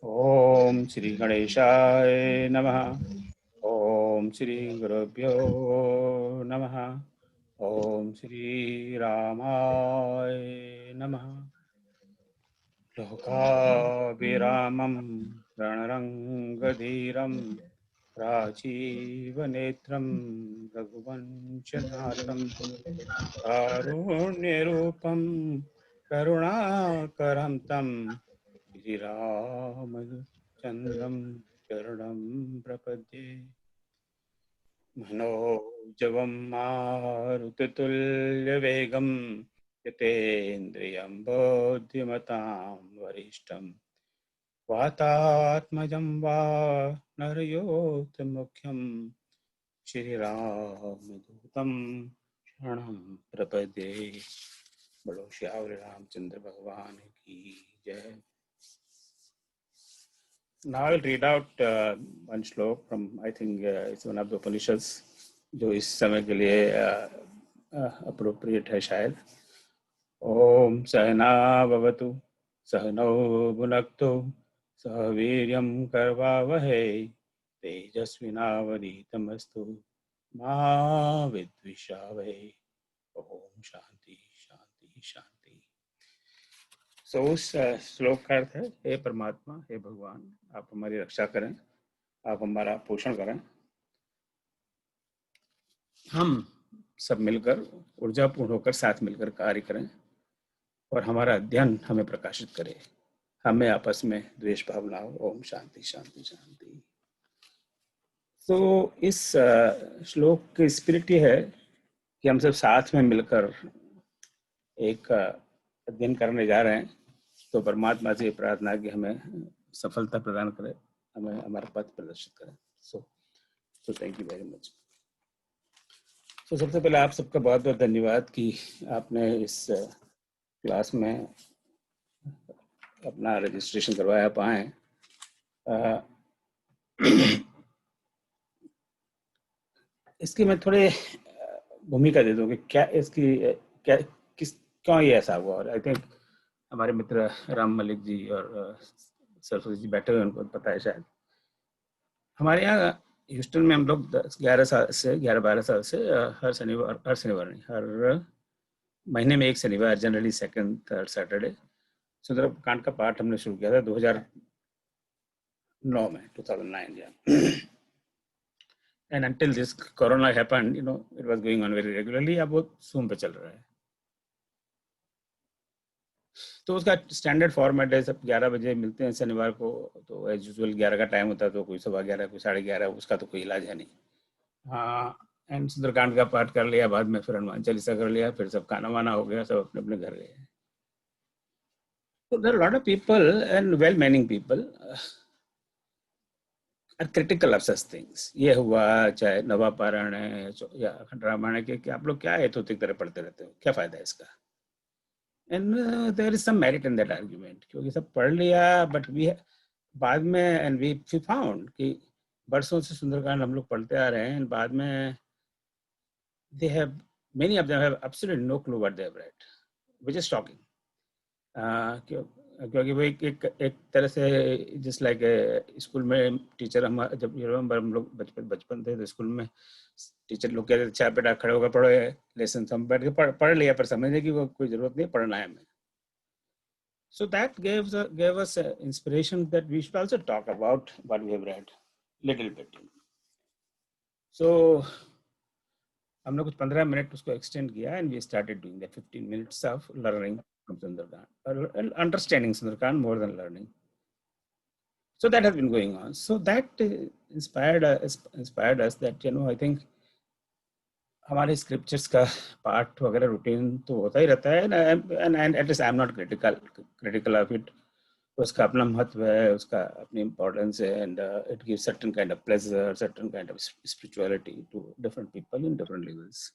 ओम श्री गणेशाय नमः। ओम श्री गुरुभ्यो नमः। ओम श्री रामाय नमः। लोकाभिरामं रणरङ्गधीरं राजीवनेत्रं रघुवंशनाथं कारुण्यरूपं करुणाकरं तं श्रीरामचन्द्रं शरणं प्रपद्ये। मनोजवं मारुततुल्यवेगं यतेन्द्रियं बोध्यमतां वरिष्ठं वातात्मजं वा नरयोतमुख्यं श्रीरामदूतं शरणं प्रपद्ये। बोलो श्यावरी रामचंद्र भगवान की जय। Now I'll read out one श्लोक from I think it's one of the Upanishads जो इस समय के लिए अप्रोप्रिएट है शायद। ओम सहना भवतु सहनौ भुनक्तु सह वीर्यं करवावहै तेजस्विनावधीतमस्तु मा विद्विषावहै। ओम शांति शांति शांति। सो उस श्लोक का अर्थ है, हे परमात्मा, हे भगवान, आप हमारी रक्षा करें, आप हमारा पोषण करें, हम सब मिलकर ऊर्जापूर्ण होकर साथ मिलकर कार्य करें और हमारा अध्ययन हमें प्रकाशित करे, हमें आपस में द्वेष भावना हो। ओम शांति शांति शांति। तो इस श्लोक की स्पिरिट ये है कि हम सब साथ में मिलकर एक अध्ययन करने जा रहे हैं, तो परमात्मा से प्रार्थना कि हमें सफलता प्रदान करे, हमें हमारा पथ प्रदर्शित करें। So thank you very much. तो सबसे पहले आप सबका बहुत बहुत धन्यवाद कि आपने इस क्लास में अपना रजिस्ट्रेशन करवाया पाए। इसकी मैं थोड़े भूमिका दे दूँ कि क्या इसकी क्या किस क्यों ये ऐसा हुआ। और आई थिंक हमारे मित्र राम मलिक जी और सरस्वती जी बैठे हुए, उनको पता है शायद। हमारे यहाँ ह्यूस्टन में हम लोग 11-12 साल से हर शनिवार नहीं, हर महीने में एक शनिवार, generally second third Saturday, Sundarkand का पाठ हमने शुरू किया था 2009 में, 2009 या। And until this corona happened, it was going on very regularly. अब वो Zoom पे चल रहा है। तो उसका स्टैंडर्ड फॉर्मेट है, सब 11 बजे मिलते हैं शनिवार को। तो एज यूजुअल 11 का टाइम होता है, तो कोई 11:15 कोई 11:30, उसका तो कोई इलाज है नहीं। हाँ, एंड सुंदरकांड का पाठ कर लिया, बाद में फिर हनुमान चालीसा कर लिया, फिर सब खाना वाना हो गया, सब अपने अपने घर गए। तो there are lot of people and well meaning people are critical of such things. ये हुआ, चाहे नवा पारायण है या अखंड रामायण है, कि आप लोग क्या ऐतोतिक तरह पढ़ते रहते हो, क्या फायदा है इसका। And there is some merit in that argument, क्योंकि सब पढ़ लिया, बट वी बाद में एंड वी फाउंड कि बरसों से सुंदरकांड हम लोग पढ़ते आ रहे हैं, बाद में they have, many of them have absolutely no clue what they have read, which is shocking. क्योंकि वो एक तरह से जस्ट लाइक स्कूल में टीचर, हम जब हम लोग बचपन थे तो स्कूल में टीचर लोग कहते थे, अच्छा बेटा खड़े होकर पढ़ो लेसन, हम बैठ के पढ़ लिया, पर समझने की वो कोई जरूरत नहीं, पढ़ना है हमें। So that gave us inspiration that we should also talk about what we have read little bit. So हमने कुछ 15 मिनट उसको एक्सटेंड किया, and we started doing that 15 minutes of learning from Sundarkand, understanding Sundarkand more than learning. So that has been going on. So that inspired us that I think हमारे scriptures का part वगैरह routine तो होता ही रहता है, and at least I am not critical of it. उसका अपना महत्व है, उसका अपनी इम्पोर्टेंस है, and it gives certain kind of pleasure, certain kind of spirituality to different people in different levels.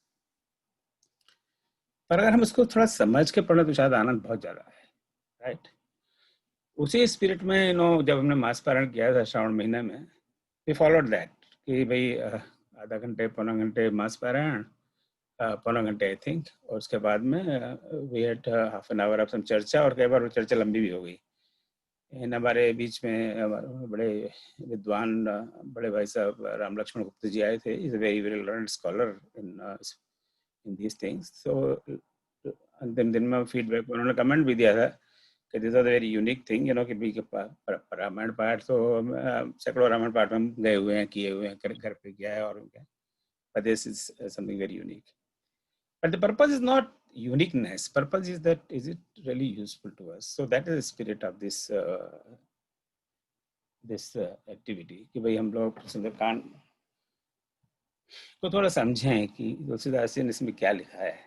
पर अगर हम उसको थोड़ा समझ के पढ़े तो शायद आनंद बहुत ज़्यादा है, राइट. उसी स्पिरिट में जब हमने मास पारायण किया था श्रावण महीने में, वी फॉलोड दैट कि भाई आधा घंटे पौना घंटे मास पारायण, पौना घंटे आई थिंक, और उसके बाद में we had half an hour of some चर्चा, और कई बार वो चर्चा लंबी भी हो गई. इन हमारे बीच में हमारे बड़े विद्वान बड़े भाई साहब राम लक्ष्मण गुप्ता जी आए थे. Is a very very learned scholar in these things. So अंतिम दिन में फीडबैक उन्होंने कमेंट भी दिया था कि this is a very unique thing, कि भी रामायण पाठ तो सैकड़ों रामायण पाठ हम गए हुए हैं, किए हुए हैं, घर पे किया है और उनके, but this is something very unique. But the purpose is not uniqueness. Purpose is that is it really useful to us? So that is the spirit of this activity. कि भाई हम लोग सुंदरकांड को थोड़ा समझें कि तुलसीदास जी ने इसमें क्या लिखा है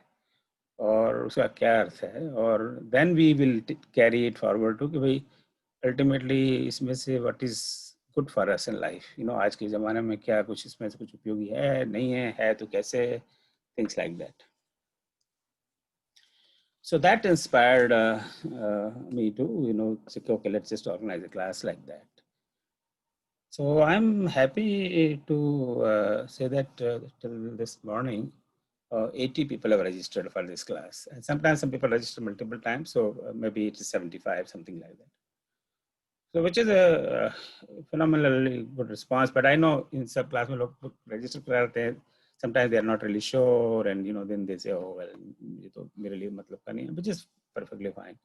और उसका क्या अर्थ है, और then we will carry it forward to कि भाई ultimately इसमें से what is good for us in life. आज के ज़माने में क्या कुछ इसमें से कुछ उपयोगी है, नहीं है तो कैसे, things like that. So that inspired me to, say, okay, let's just organize a class like that. So I'm happy to say that till this morning, 80 people have registered for this class. And sometimes some people register multiple times, so maybe it is 75, something like that. So which is a phenomenally good response. But I know in some class में लोग register कराते हैं, sometimes they are not really sure, and then they say, oh well, ये तो मेरे लिए मतलब का नहीं है, which is perfectly fine.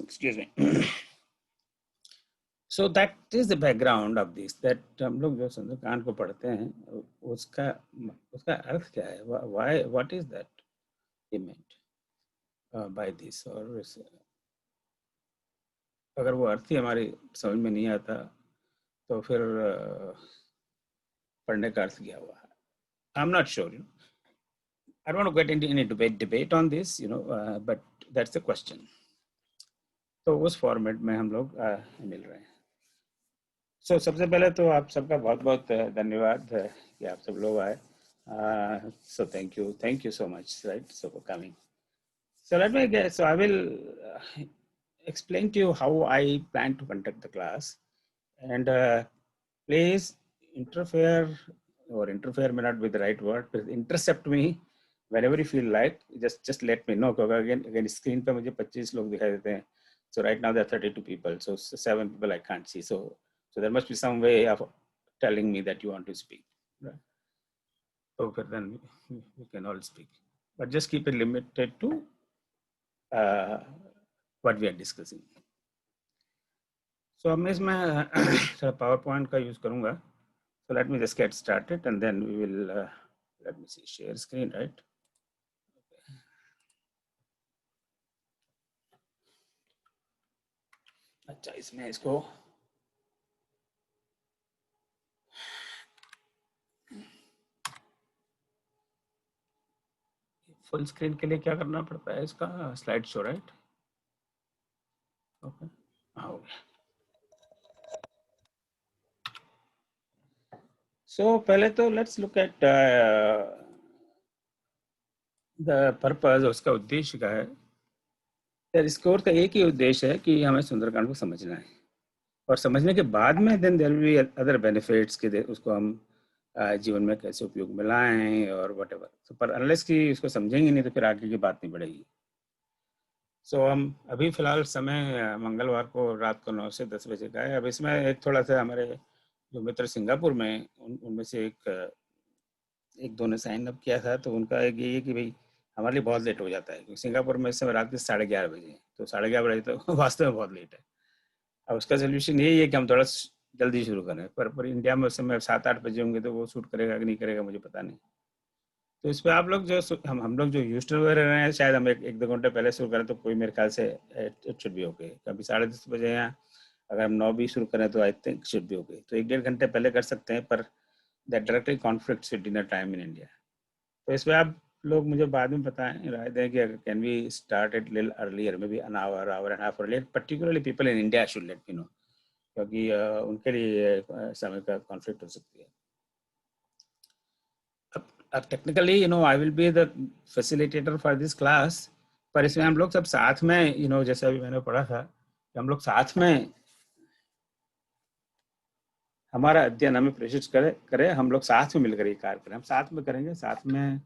Excuse me. So that is the background of this, that हम लोग जो सुंदरकांड को पढ़ते हैं उसका अर्थ क्या है, why, what is that he meant by this, और अगर वो अर्थ ही हमारी समझ में नहीं आता तो फिर पढ़ने का अर्थ क्या हुआ. I'm not sure. I don't want to get into any debate on this, but that's the question. तो उस फॉर्मेट में हम लोग मिल रहे हैं. So सबसे पहले तो आप सबका बहुत बहुत धन्यवाद कि आप सब लोग आए. So thank you so much, right, so for coming. So let me guess. So I will explain to you how I plan to conduct the class, and please interfere may not be the right word, but intercept me whenever you feel like. Just let me know, because again screen पे मुझे 25 लोग दिखाई देते हैं. So right now there are 32 people, so 7 people I can't see. So there must be some way of telling me that you want to speak, right? So then we can all speak, but just keep it limited to what we are discussing. So मैं इसमें PowerPoint का use करूँगा. So let me just get started, and then we will let me see, share screen, right? अच्छा, इसमें इसको full screen के लिए क्या करना पड़ता है, इसका स्लाइड शो, राइट? ओके, हो गया. सो पहले तो let's look at the purpose, उसका उद्देश्य क्या है. इस कोर्स का एक ही उद्देश्य है कि हमें सुंदरकांड को समझना है, और समझने के बाद में then there will be other benefits के उसको हम जीवन में कैसे उपयोग में लाएं और व्हाटएवर. तो पर अनलेस कि उसको समझेंगे नहीं तो फिर आगे की बात नहीं बढ़ेगी. सो हम अभी फ़िलहाल समय मंगलवार को रात को 9 से 10 बजे का है. अब इसमें एक थोड़ा सा हमारे जो मित्र सिंगापुर में उनमें से एक दो ने साइन अप किया था, तो उनका एक ये है कि भाई हमारे लिए बहुत लेट हो जाता है, क्योंकि सिंगापुर में इस समय रात के 11:30 बजे, तो 11:30 बजे तो वास्तव में बहुत लेट है. अब उसका सोल्यूशन यही है कि हम थोड़ा जल्दी शुरू करें, पर इंडिया में उस समय 7-8 बजे होंगे, तो वो शूट करेगा कि नहीं करेगा मुझे पता नहीं. तो इस पर आप लोग जो हम लोग जो यूज्ड टू रह रहे हैं, शायद हम एक दो घंटे पहले शुरू करें तो कोई मेरे ख्याल से इट शुड बी ओके. कभी 10:30 बजे हैं, अगर हम 9 भी शुरू करें तो I think should be okay. तो 1-1.5 घंटे पहले कर सकते हैं, पर that directly conflicts with dinner time in India. तो इसमें आप लोग मुझे बाद में बताएं, राय दें कि अगर can we start it little earlier, maybe an hour and a half earlier. Particularly people in India should let me know, क्योंकि उनके लिए समय का कॉन्फ्लिक्ट हो सकती है. Technically I will be the facilitator for this class, पर इसमें हम लोग सब साथ में जैसे अभी मैंने पढ़ा था कि हम लोग साथ में हमारा अध्ययन हमें प्रेषित करे, हम लोग साथ में मिलकर ये कार्य करें. हम साथ में करेंगे, साथ में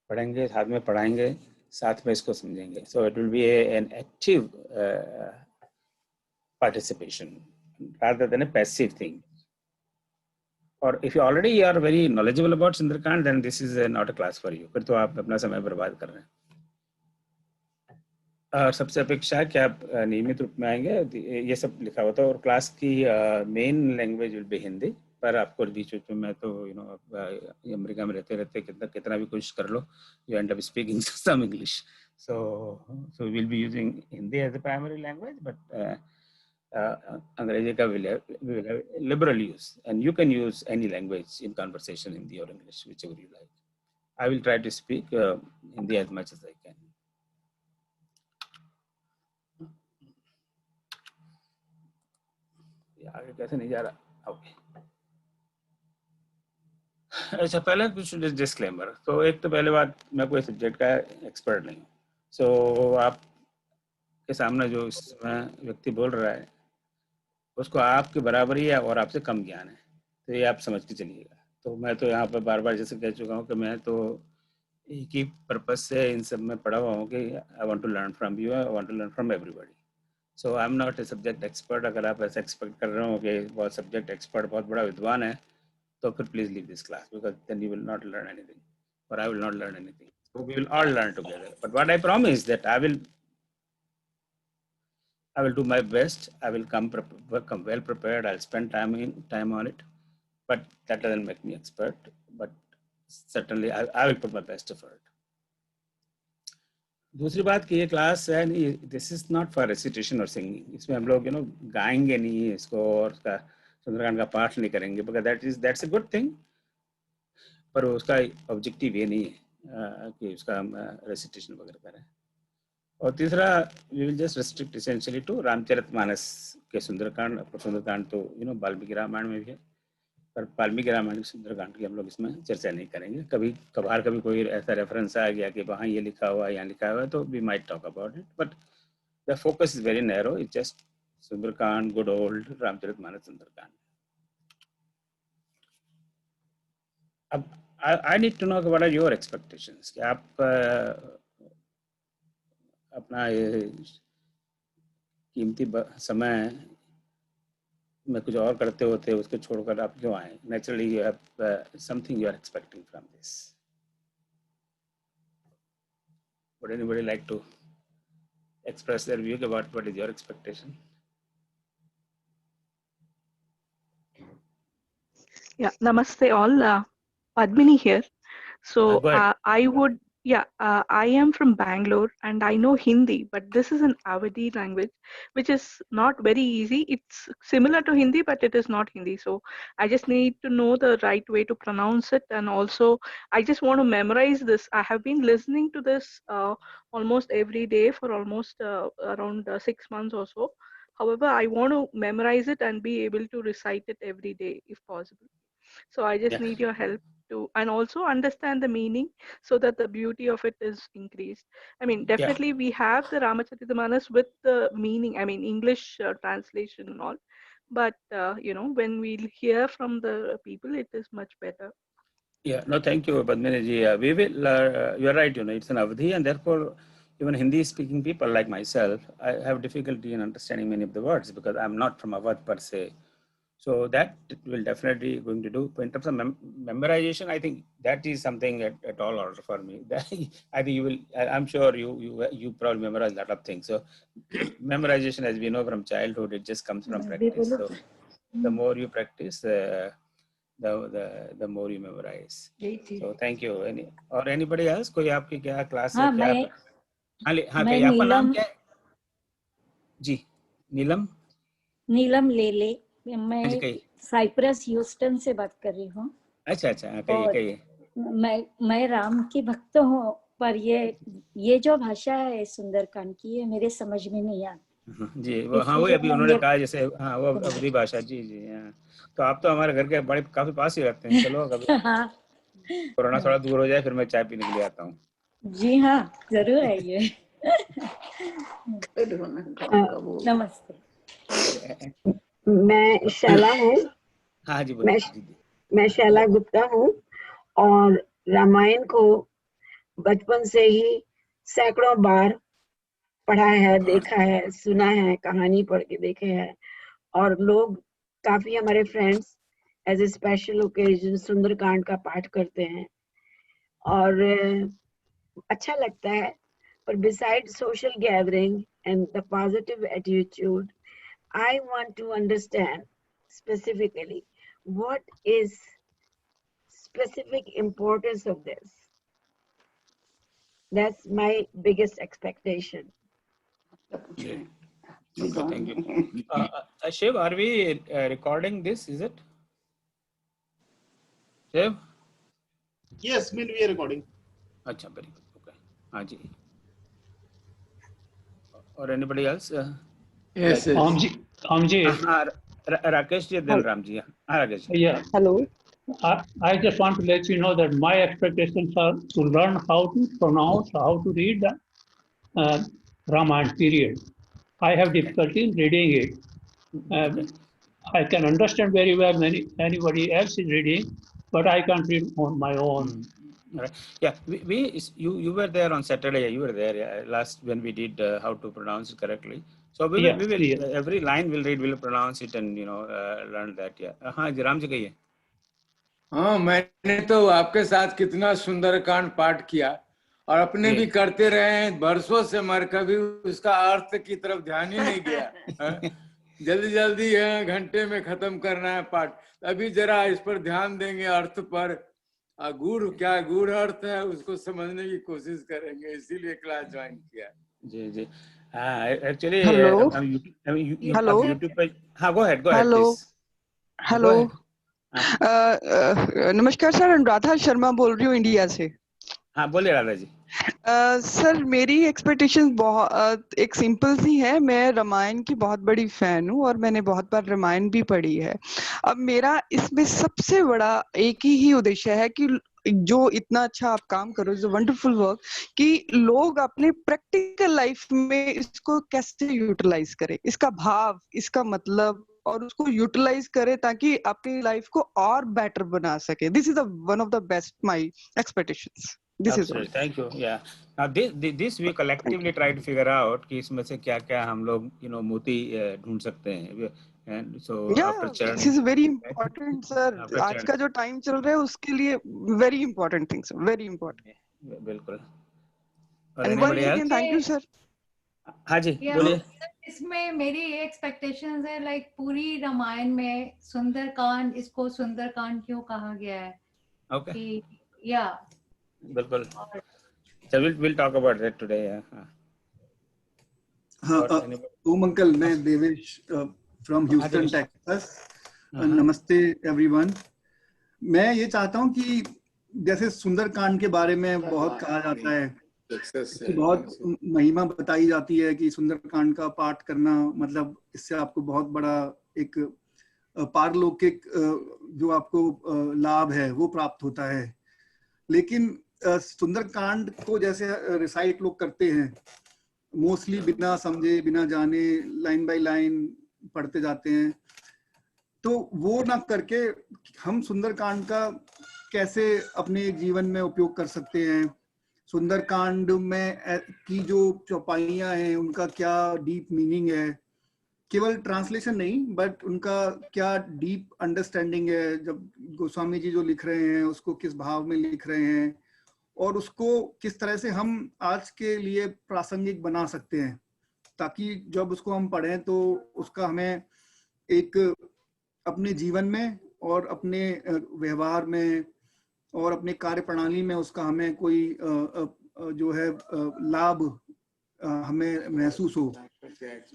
पढ़ेंगे, साथ में पढ़ाएंगे, साथ में इसको समझेंगे. So it will be an active participation rather than a passive thing. Or if you already are very knowledgeable about Sundarkand, then this is not a class for you. फिर तो आप अपना समय बर्बाद कर रहे हैं. और सबसे अपेक्षा है कि आप नियमित रूप में आएंगे, ये सब लिखा होता है. और क्लास की main language will be Hindi, पर आपको बीच बीच में मैं तो अमेरिका में रहते रहते कितना भी कोशिश कर लो, you end up speaking some English. So we'll be using Hindi as the primary language, but अंग्रेजी का we will have liberal use, and you can use any language in conversation, Hindi or English, whichever you like. I will try to speak Hindi as much as I can. आगे कैसे नहीं जा रहा? Okay. अच्छा, पहले कुछ disclaimer. तो एक तो पहले बात, मैं कोई सब्जेक्ट का एक्सपर्ट नहीं हूँ. सो आप के सामने जो इसमें व्यक्ति बोल रहा है उसको आपके बराबर ही है और आपसे कम ज्ञान है, तो ये आप समझ के चलिएगा. तो मैं तो यहाँ पर बार बार जैसे कह चुका हूँ कि मैं तो एक ही पर्पज से इन सब में पढ़ा हुआ हूँ कि I want to learn from you, I want to learn from everybody. So I am not a subject expert. अगर आप ऐसा एक्सपेक्ट कर रहे हो कि बहुत सब्जेक्ट एक्सपर्ट, बहुत बड़ा विद्वान है, तो फिर please leave this class, because then you will not learn anything, और I will not learn anything. So we will all learn together. But what I promise that I will do my best. I will come well prepared. I'll spend time on it. But that doesn't make me expert. But certainly I will put my best effort. दूसरी बात कि ये class है, this is not for recitation और singing. इसमें हम लोग गाएंगे नहीं इसको और उसका सुंदरकांड का पाठ नहीं करेंगे, because that's a good thing, पर उसका ऑब्जेक्टिव ये नहीं है कि उसका हम रेसिटेशन वगैरह करें. और तीसरा, we will just restrict essentially to Ramcharitmanas के सुंदरकांड. सुंदरकांड तो वाल्मीकि रामायण में भी है, पर वाल्मीकि रामायण सुंदरकांड की हम लोग इसमें चर्चा नहीं करेंगे. कभी कोई ऐसा रेफरेंस आ गया कि वहाँ ये लिखा हुआ है, यहाँ लिखा हुआ है, तो we might talk about it, but the focus is very narrow. It's just Sundarkand, good old Ramcharitmanas Sundarkand. अब I need to know what are your expectations, कि आप अपना ये कीमती समय में कुछ और करते होते उसको छोड़कर आप क्यों आए? Naturally you have something you are expecting from this. Would anybody like to express their view about what is your expectation? Yeah, namaste all. Padmini here. So I would, I am from Bangalore and I know Hindi, but this is an Awadhi language, which is not very easy. It's similar to Hindi, but it is not Hindi. So I just need to know the right way to pronounce it. And also, I just want to memorize this. I have been listening to this almost every day for almost around 6 months or so. However, I want to memorize it and be able to recite it every day if possible. So I just need your help to, and also understand the meaning so that the beauty of it is increased. I mean, definitely we have the Ramacharitamanus with the meaning, I mean, English translation and all. But, when we'll hear from the people, it is much better. Yeah, no, thank you, Padmini ji. We will, you're right, it's an Avadhi, and therefore, even Hindi speaking people like myself, I have difficulty in understanding many of the words because I'm not from Awadh per se. So that will definitely going to do. In terms of memorization, I think that is something at all order for me. I think you will, I'm sure you probably memorize a lot of things. So memorization, as we know from childhood, it just comes from practice. So the more you practice, the more you memorize. So thank you. Or anybody else? कोई आपकी क्या class है? क्या मैं आपका नाम क्या है? जी, नीलम लेले. मैं साइप्रस ह्यूस्टन से बात कर रही हूँ. अच्छा, कहिए. मैं राम की भक्त हूँ, पर ये जो भाषा है सुंदरकांड की, ये मेरे समझ में नहीं आती जी. वो अभी उन्होंने कहा जैसे वो अवधी भाषा. जी. तो आप तो हमारे घर के काफी पास ही रहते हैं. चलो कभी कोरोना थोड़ा दूर हो जाए फिर मैं चाय पीने के लिए आता हूँ. जी हाँ, जरूर आइए. नमस्ते. मैं शैला हूँ. हाँ जी, मैं शैला गुप्ता हूँ और रामायण को बचपन से ही सैकड़ों बार पढ़ा है, देखा है, सुना है, कहानी पढ़ के देखे हैं, और लोग काफी हमारे friends as a special occasion Sundarkand का पाठ करते हैं और अच्छा लगता है. But besides social gathering and the positive attitude, I want to understand specifically what is specific importance of this. That's my biggest expectation. Okay, thank you. Shiv, are we recording this? Is it? Shiv? Yes, we are recording. अच्छा, very good. Okay. हाँ जी. Or anybody else? Yes, yes. Amji, Rakesh ji, then Ram ji. Rakesh ji. yeah, Hello. I just want to let you know that my expectations are to learn how to pronounce, how to read the Ramayana period. I have difficulty in reading it. I can understand very well when anybody else is reading, but I can't read on my own. Right. Yeah, you were there on Saturday. You were there last when we did how to pronounce it correctly. So we will every line we'll read, we'll pronounce it, and learn that. Yeah. हाँ जी, राम जी कहिए. हाँ, मैंने तो आपके साथ कितना सुंदरकांड पाठ किया और अपने भी करते रहे हैं बरसों से, मगर कभी उसका अर्थ की तरफ ध्यान ही नहीं गया. जल्दी जल्दी घंटे में खत्म करना है पाठ. अभी जरा इस पर ध्यान देंगे, अर्थ पर. गूढ़ अर्थ है उसको समझने की कोशिश करेंगे, इसीलिए क्लास ज्वाइन किया. जी जी. एक्चुअली हेलो YouTube पे. हाँ, go ahead hello please. Hello नमस्कार सर, अनुराधा शर्मा बोल रही हूँ इंडिया से. हाँ, बोलिए राधा जी. सर मेरी एक्सपेक्टेशंस बहुत एक सिंपल सी है. मैं रामायण की बहुत बड़ी फैन हूँ और मैंने बहुत बार रामायण भी पढ़ी है. अब मेरा इसमें सबसे बड़ा एक ही उद्देश्य है कि जो इतना अच्छा आप काम करो, जो वंडरफुल वर्क, कि लोग अपने प्रैक्टिकल लाइफ में इसको कैसे यूटिलाइज करें, इसका भाव, इसका मतलब, और उसको यूटिलाइज करें ताकि अपनी लाइफ को और बेटर बना सके. This is one of the best my expectations. This Absolutely. is Thank you. Yeah. Now this we collectively try to figure out कि इसमें से क्या हम लोग मोती ढूंढ सकते हैं. And so after Charan, this is very important, sir. आज का जो टाइम चल रहा है उसके लिए very important things, very important. बिल्कुल. And once again, thank you, sir. हाँ जी, बोलिए. इसमें मेरी ये एक्सपेक्टेशंस है, लाइक पूरी रामायण में सुंदरकांड, इसको सुंदरकांड क्यों कहा गया है? Okay. या बिल्कुल. So we'll talk about that today. Om uncle, मैं देवेश from Houston, Texas. नमस्ते everyone. मैं ये चाहता हूँ कि जैसे सुंदरकांड के बारे में बहुत कहा जाता है, बहुत महिमा बताई जाती है कि सुंदरकांड का पाठ करना मतलब इससे आपको बहुत बड़ा एक पारलौकिक जो आपको लाभ है वो प्राप्त होता है. लेकिन सुंदरकांड को जैसे रिसाइट लोग करते हैं, मोस्टली बिना समझे बिना जाने लाइन बाय लाइन पढ़ते जाते हैं, तो वो ना करके हम सुंदरकांड का कैसे अपने जीवन में उपयोग कर सकते हैं. सुंदरकांड में की जो चौपाइयां हैं उनका क्या डीप मीनिंग है, केवल ट्रांसलेशन नहीं बट उनका क्या डीप अंडरस्टैंडिंग है. जब गोस्वामी जी जो लिख रहे हैं उसको किस भाव में लिख रहे हैं और उसको किस तरह से हम आज के लिए प्रासंगिक बना सकते हैं, ताकि जब उसको हम पढ़ें तो उसका हमें एक अपने जीवन में और अपने व्यवहार में और अपने कार्य प्रणाली में उसका हमें कोई जो है लाभ हमें महसूस हो,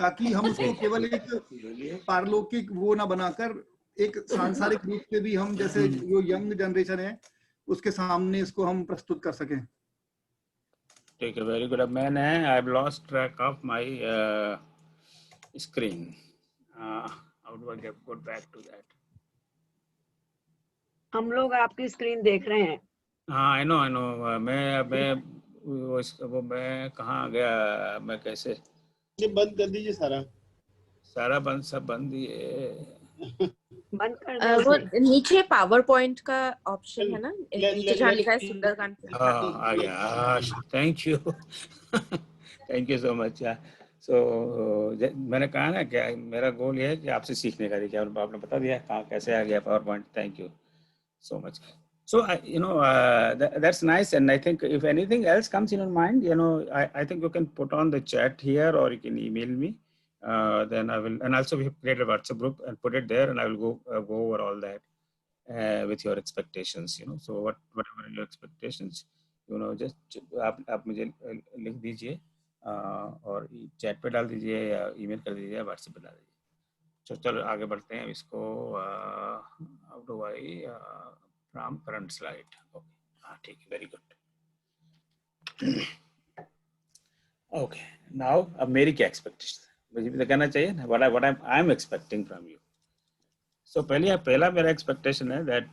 ताकि हम उसको केवल एक पारलौकिक वो ना बनाकर एक सांसारिक रूप से भी हम जैसे जो यंग जनरेशन है उसके सामने इसको हम प्रस्तुत कर सकें. ठीक है, वेरी गुड. अब मैंने I have lost track of my screen. How do I get back to that? हम लोग आपकी स्क्रीन देख रहे हैं. हाँ, आई नो. मैं वो मैं कहाँ गया, मैं कैसे ये बंद कर दीजिए सारा सब बंद दिए. बंद कर वो नीचे पावर पॉइंट का ऑप्शन है ना, नीचे जहाँ लिखा है सुंदरकांड. आ गया. Thank you. Thank you so much. So मैंने कहा ना कि मेरा गोल ये है कि आपसे सीखने का। देखिए आपने बता दिया कहाँ कैसे आ गया power point. Thank you so much. So that's nice, and I think if anything else comes in your mind, I think you can put on the chat here, or you can email me. Then I will, and also we have created a WhatsApp group and put it there, and I will go over all that with your expectations. So whatever your expectations, just आप मुझे लिख दीजिए और chat पे डाल दीजिए या email कर दीजिए या व्हाट्सएप पे डाल दीजिए। चलो आगे बढ़ते हैं इसको। How do I from current slide? Okay, हाँ ठीक है, वेरी गुड। ओके, नाउ अब मेरी क्या एक्सपेक्टेशन, मुझे भी तो कहना चाहिए ना what I am expecting from you. So पहला मेरा एक्सपेक्टेशन है दैट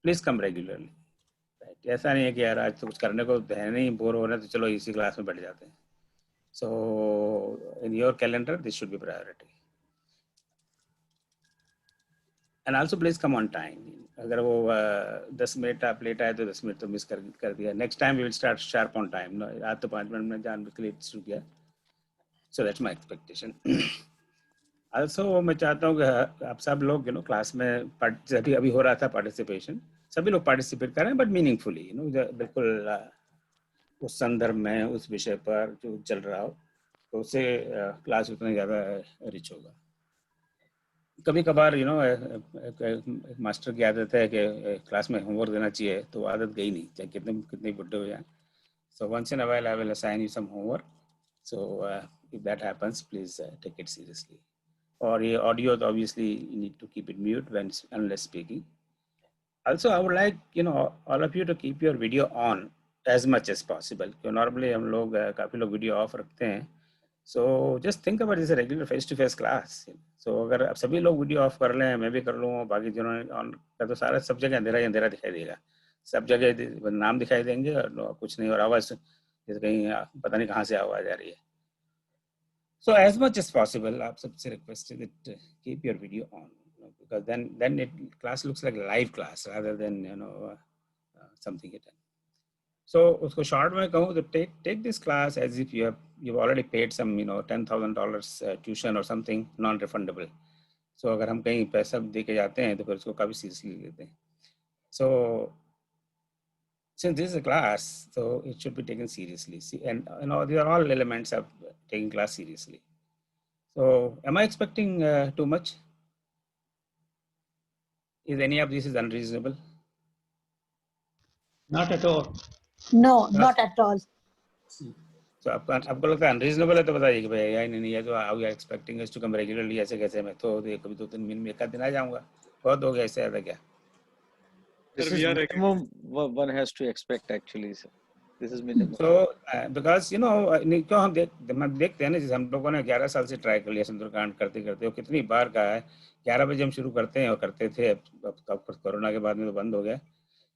प्लीज कम रेगुलरली। ऐसा नहीं है कि यार आज तो कुछ करने को है नहीं, बोर हो रहे हैं तो चलो इसी क्लास में बैठ जाते हैं। So in your calendar, this should be priority. And also please come on time. अगर वो 10 मिनट आप लेट आए तो 10 मिनट तो मिस कर दिया। Next time we will start sharp on time. No, आज तो 5 मिनट में जान के लिए शुरू किया। So that's my expectation. Also मैं चाहता हूँ कि आप सब लोग क्लास में अभी हो रहा था पार्टिसिपेशन, सभी लोग पार्टिसिपेट करें बट मीनिंगफुली, बिल्कुल उस संदर्भ में उस विषय पर जो चल रहा हो, तो उससे क्लास उतना ज़्यादा रिच होगा। कभी कभार एक मास्टर की आदत है कि क्लास में होमवर्क देना चाहिए, तो आदत गई नहीं, चाहे कितने बुढ़े हो जाए। So once in a while I will assign you some homework. So if that happens please take it seriously. और ये ऑडियो तो obviously you need to keep it mute when unless speaking. Also, I would like all of you to keep your video on as much as possible. Normally हम लोग काफ़ी लोग video of रखते हैं। So just think about this a regular face-to-face class. So अगर आप सभी लोग वीडियो ऑफ कर लें, मैं भी कर लूँ, बाकी जिन्होंने ऑन कर, तो सारा सब जगह अंधेरा ही अंधेरा दिखाई देगा। सब जगह नाम दिखाई देंगे और कुछ नहीं, और आवाज़ जैसे कहीं पता नहीं कहाँ से आवाज़ आ रही है। So as much as possible, आप सबसे रिक्वेस्ट है that keep your video on. Because then class looks like a live class rather than something hidden. So उसको short में कहूँ तो take this class as if you've already paid some $10,000 tuition or something non-refundable. So अगर हम कहीं पैसा दे के जाते हैं तो फिर उसको काफी seriously लेते हैं. So since this is a class, so it should be taken seriously. And these are all elements of taking class seriously. So am I expecting too much? Is any of this is unreasonable? Not at all. No, not at all. So आपको लगता है unreasonable है तो बताइए कि भाई यार नहीं है तो how you are expecting us to come regularly, ऐसे कैसे? मैं तो कभी 2-3 दिन में एक दिन आ जाऊंगा, बहुत हो गया, इससे ज़्यादा क्या? This is minimum one has to expect actually, sir. This is minimum. So because क्यों हम देखते हैं ना, जैसे हम लोगों ने 11 साल से ट्राई कर लिया सुंदरकांड करते करते, वो कितनी बार कहा है 11 बजे हम शुरू करते हैं और करते थे, अब कोरोना के बाद में तो बंद हो गया।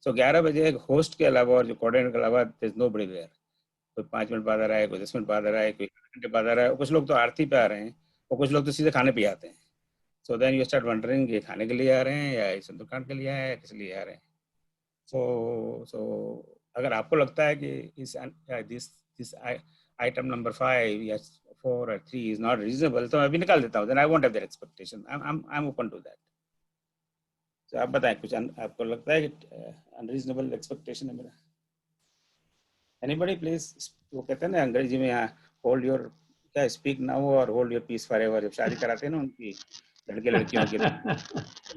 So 11 बजे एक होस्ट के अलावा और जो कोऑर्डिनेटर के अलावा there is nobody there. कोई 5 मिनट बाद आ रहा है, कोई 10 मिनट बाद आ रहा है, कोई 1 घंटे बाद आ रहा है, कुछ लोग तो आरती पे आ रहे हैं और कुछ लोग तो सीधे खाने पे आते हैं। So then you start wondering कि खाने के लिए आ रहे हैं या सुंदरकांड के लिए आए हैं या किस लिए आ रहे हैं। So अगर आपको लगता है कि this item number 5 या 4 or 3 is not reasonable, तो मैं भी निकाल देता हूँ, then I won't have that expectation. I'm open to that. So आप बताएं कुछ आपको लगता है कि unreasonable expectation है मेरा? Anybody please? वो कहते हैं ना अंग्रेजी में hold your speak now or hold your peace forever, जब शादी कराते हैं ना उनकी लड़के लड़कियों की।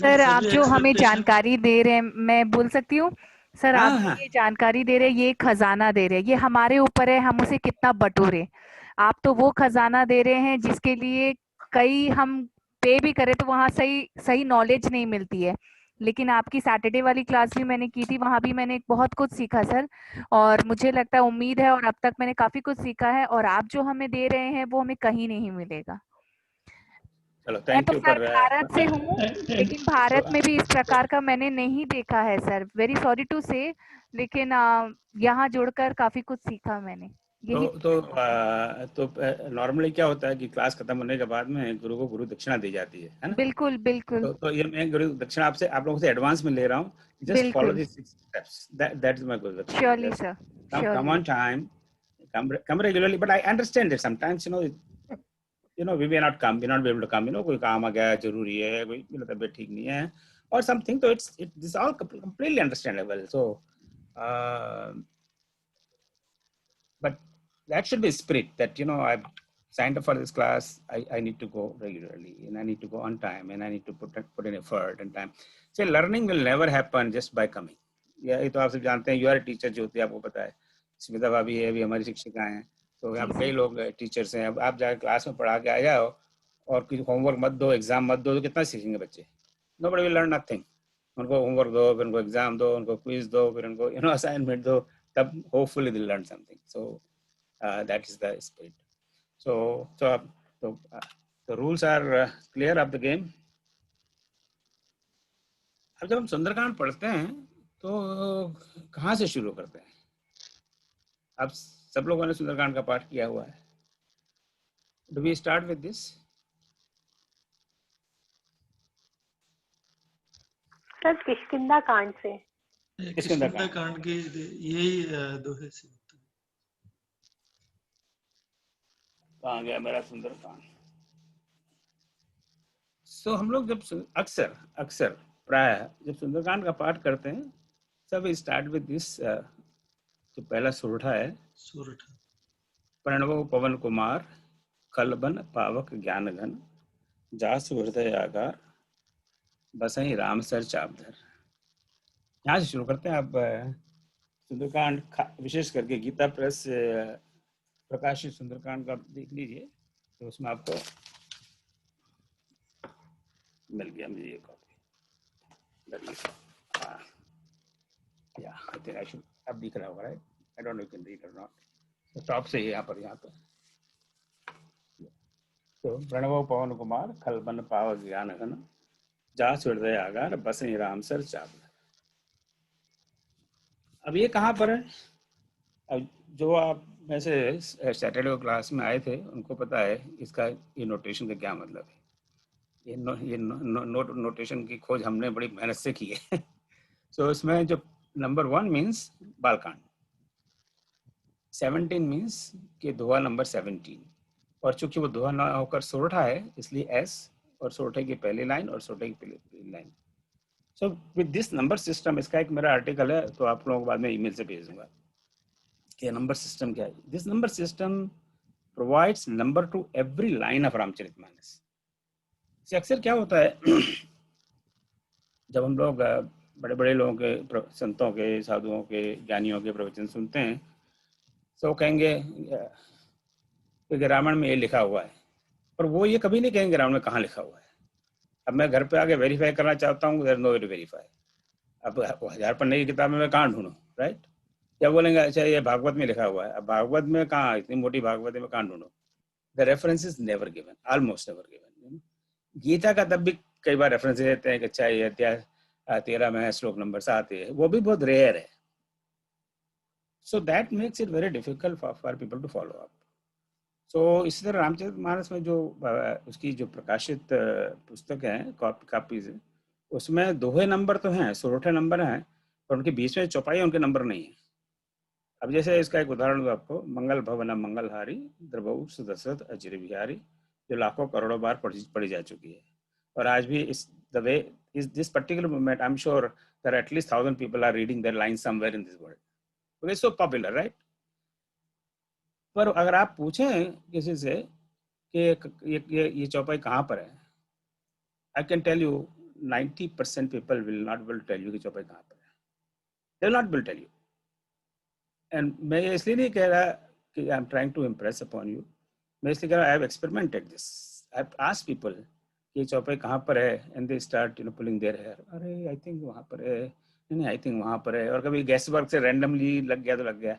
सर आप जो हमें जानकारी दे रहे हैं, मैं बोल सकती हूँ सर, आप ये जानकारी दे रहे हैं, ये खजाना दे रहे हैं, ये हमारे ऊपर है हम उसे कितना बटोरे। आप तो वो खजाना दे रहे हैं जिसके लिए कई हम पे भी करें तो वहाँ सही नॉलेज नहीं मिलती है। लेकिन आपकी सैटरडे वाली क्लास भी मैंने की थी, वहाँ भी मैंने बहुत कुछ सीखा सर, और मुझे लगता है उम्मीद है और अब तक मैंने काफी कुछ सीखा है, और आप जो हमें दे रहे हैं वो हमें कहीं नहीं मिलेगा। मैं तो सर भारत से हूँ, लेकिन भारत में भी इस प्रकार का मैंने नहीं देखा है सर, वेरी सॉरी टू से, लेकिन यहाँ जुड़कर काफी कुछ सीखा मैंने। तो नॉर्मली क्या होता है कि क्लास खत्म होने के बाद में गुरु को गुरु दक्षिणा दी जाती है ना? बिल्कुल बिल्कुल। तो ये मैं गुरु दक्षिणा आप लोगों से एडवांस में ले रहा हूँ, just follow this 6 steps, that is my गुरु दक्षिणा। Surely sir, come on time, come regularly, but I understand that sometimes we may not come, we not be able to come, कोई काम आ गया जरूरी है, कोई तबीयत ठीक नहीं है or something, so this is all completely understandable. So but that should be spirit that I've signed up for this class, I need to go regularly and I need to go on time and I need to put in effort and time. So learning will never happen just by coming. ये तो आप सब जानते हैं, you are teacher जो होती है, आपको पता है, स्मिता भाभी है, भी हमारी शिक्षिकाएं हैं, तो यहाँ कई लोग टीचर्स हैं. अब आप जाकर क्लास में पढ़ा के आ जाओ और कुछ होमवर्क मत दो, एग्जाम मत दो, तो कितना सीखेंगे बच्चे? Nobody will learn nothing. उनको होमवर्क दो, फिर उनको एग्जाम दो, उनको क्विज दो, फिर उनको असाइनमेंट दो, तब hopefully they'll learn something. So that is the spirit. So the rules are clear of the game. अब जब हम सुंदरकांड पढ़ते हैं तो कहाँ से शुरू करते हैं? अब सब लोगों ने सुंदरकांड का पाठ किया हुआ है. Do we start with this? Sir Kishkindha कांड से. किष्किंधा कांड के यही दोहे से. कहाँ गया मेरा सुंदरकांड? So हम लोग जब अक्सर प्राय जब सुंदरकांड का पाठ करते हैं, सब स्टार्ट विद दिस. जो पहला सोरठा है, प्रणवो पवन कुमार कलबन पावक ज्ञान घन जासु हृदय आगार बसई राम सर चापधर. यहाँ से शुरू करते हैं. आप सुंदरकांड विशेष करके गीता प्रेस प्रकाशित सुंदरकांड का देख लीजिए, तो उसमें आपको मिल गया मुझे ये copy. Yeah, I think I should. अब दिख रहा होगा, right? I don't know if you can read or not. तो टॉप से यहाँ पर. तो प्रणव पवन कुमार खलबन पाव ज्ञान घन जास हृदय आगार बसई राम सर चापधर. अब ये कहाँ पर है? अब जो आप में से सैटरडे को क्लास में आए थे, उनको पता है इसका ये नोटेशन का क्या मतलब है. ये नोटेशन की खोज हमने बड़ी मेहनत से की है. सो इसमें जो नंबर 1 मीन्स बालकांड, 17 मीन्स कि दोहा नंबर 17, और चूंकि वो दोहा ना होकर सोरठा है इसलिए एस और सोरठे की पहली लाइन और सोरठे की पहली line. So with this number system, इसका एक मेरा आर्टिकल है, तो आप लोगों को बाद में ईमेल से भेज दूंगा कि नंबर सिस्टम क्या है. This number system provides number two every line of Ramcharitmanas. अक्सर क्या होता है, जब हम लोग बड़े बड़े लोगों के, संतों के, साधुओं के, ज्ञानियों के प्रवचन सुनते हैं, तो कहेंगे कि रामायण में ये लिखा हुआ है, पर वो ये कभी नहीं कहेंगे रामायण में कहाँ लिखा हुआ है. अब मैं घर पे आके वेरीफाई करना चाहता हूँ, there no way to verify. अब 1000 पन्ने की किताब में मैं कहाँ ढूंढूं, राइट? या बोलेंगे अच्छा ये भागवत में लिखा हुआ है. अब भागवत में कहाँ, इतनी मोटी भागवत में कहाँ ढूंढूं? The reference is never given, almost never given. Gita का तब भी कई बार रेफरेंस देते हैं कि अच्छा ये अध्याय 13 में श्लोक नंबर 7 है, वो भी बहुत रेयर है. So that makes it very difficult for people to follow up. So इसी तरह रामचरितमानस में जो उसकी जो प्रकाशित पुस्तक है, कॉपीज, उसमें दोहे नंबर तो हैं, सोरठे नंबर हैं, पर उनके बीच में चौपाई उनके नंबर नहीं है. अब जैसे इसका एक उदाहरण दूं आपको, मंगल भवन मंगलहारी द्रबहु सुदशरथ अचिर बिहारी, जो लाखों करोड़ों बार पढ़ी जा चुकी है. और आज भी इस the way is this particular movement, I am sure there at least 1000 people are reading that line somewhere in this world. It is so popular, right? पर अगर आप पूछें किसी से कि ये चौपाई कहाँ पर है, I can tell you 90% people will not will tell you कि चौपाई कहाँ पर है. They will not will tell you. And मैं ये इसलिए नहीं कह रहा कि I am trying to impress upon you. मैं इसलिए कह रहा हूँ, I have experimented this. I have asked people कि चौपाई कहाँ पर है, and they start pulling their hair. अरे आई थिंक वहाँ पर है, नहीं आई थिंक वहाँ पर है. और कभी गैस वर्क से रैंडमली लग गया तो लग गया.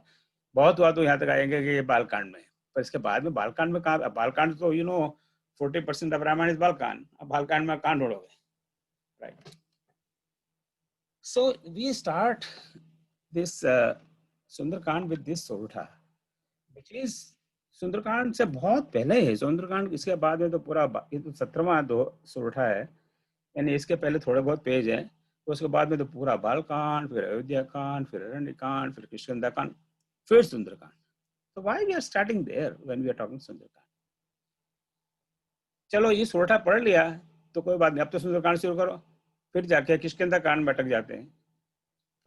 बहुत हुआ तो यहाँ तक आएंगे कि ये बालकांड में है, पर इसके बाद में बालकांड में कहाँ? बालकांड तो 40% ऑफ रामायण इज बालकांड. अब बालकांड में कहाँ ढूंढोगे, right? So we start this Sundarkand with this soratha, which is Sundarkand से बहुत पहले है. सुंदरकांड इसके बाद में तो पूरा ये तो 17वां सोरठा है, यानी इसके पहले थोड़े बहुत पेज हैं. तो उसके बाद में तो पूरा बालकांड, फिर अयोध्या कांड, फिर अरण्य कांड, फिर किष्किंधा कांड, फिर Sundarkand. So why we are starting there when we are talking Sundarkand? चलो ये 16 पढ़ लिया तो कोई बात नहीं, अब तो सुंदरकांड शुरू करो, फिर जाके किष्किंधा कांड में अटक जाते हैं,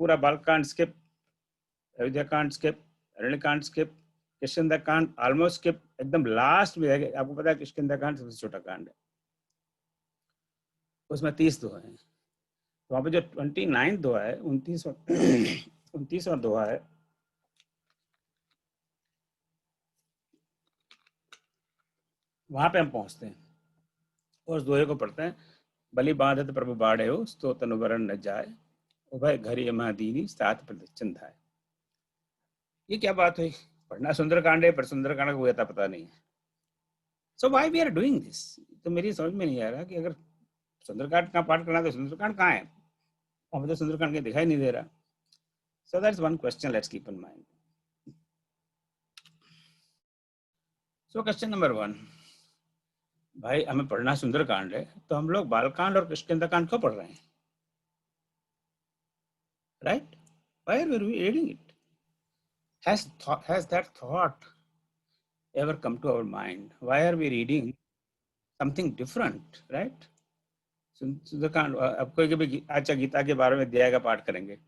पूरा बालकांड स्किप, अयोध्या कांड स्किप, अरण्यकांड स्किप, किष्किंधा कांड ऑलमोस्ट स्किप, एकदम लास्ट में है। आपको पता है किष्किंधा कांड सबसे छोटा कांड है, उसमें 30 दोहा है। तो वहाँ पे जो 29 दोहा है, 29वां दोहा है, वहां पे हम पहुंचते हैं और उस दोहे को पढ़ते हैं। बलि बांधत प्रभु बाढ़े हो, स्तो तनुवरण न जाए, उभय घरी महादीनी साथ प्रदक्षिण धाय। ये क्या बात हुई? पढ़ना सुंदरकांड है पर सुंदरकांड को आता पता नहीं है। So why we are doing this? तो मेरी समझ में नहीं आ रहा कि अगर सुंदरकांड का पाठ करना तो सुंदरकांड कहाँ है? हमें तो सुंदरकांड के दिखाई नहीं दे रहा। So that's one question, let's keep in mind. So question number 1, भाई हमें पढ़ना सुंदरकांड है तो हम लोग बालकांड और किष्किंधा कांड क्यों पढ़ रहे हैं? Right? Why are we reading it? Has that thought ever come to our mind? Why are we reading something different? Right? Sundarkand, अब कोई कभी अच्छा गीता के बारे में अध्याय का पाठ करेंगे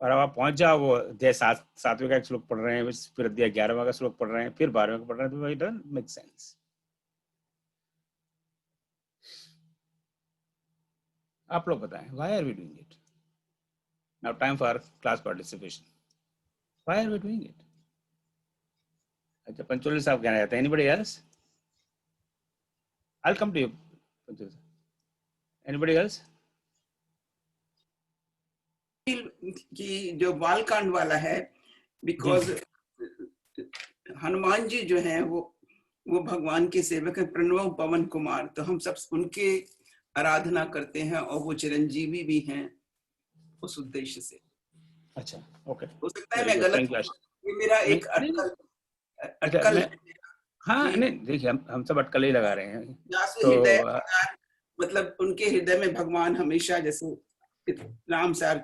और अब आप पहुंच जाओ वो अध्याय 7वें का एक श्लोक पढ़ रहे हैं, फिर अध्याय 11वां का श्लोक पढ़ रहे हैं, फिर 12वें का पढ़ रहे हैं, तो इट डजंट मेक सेंस। आप लोग बताएं, why are we doing it? Now time for class participation. Why are we doing it? अच्छा, पंचोली साहब कहना चाहते हैं। Anybody else? I'll come to you. Anybody else? कि जो बालकांड वाला है, बिकॉज हनुमान जी जो हैं वो भगवान के सेवक हैं, प्रणव पवन कुमार, तो हम सब उनके आराधना करते हैं और वो चिरंजीवी भी हैं उस उद्देश्य से। अच्छा, ओके। हो सकता है मैं गलत हूं, ये मेरा एक अटकल हाँ, नहीं देखिए, हम सब अटकल ही लगा रहे हैं। तो मतलब उनके हृदय में भगवान हमेशा, जैसे राम सर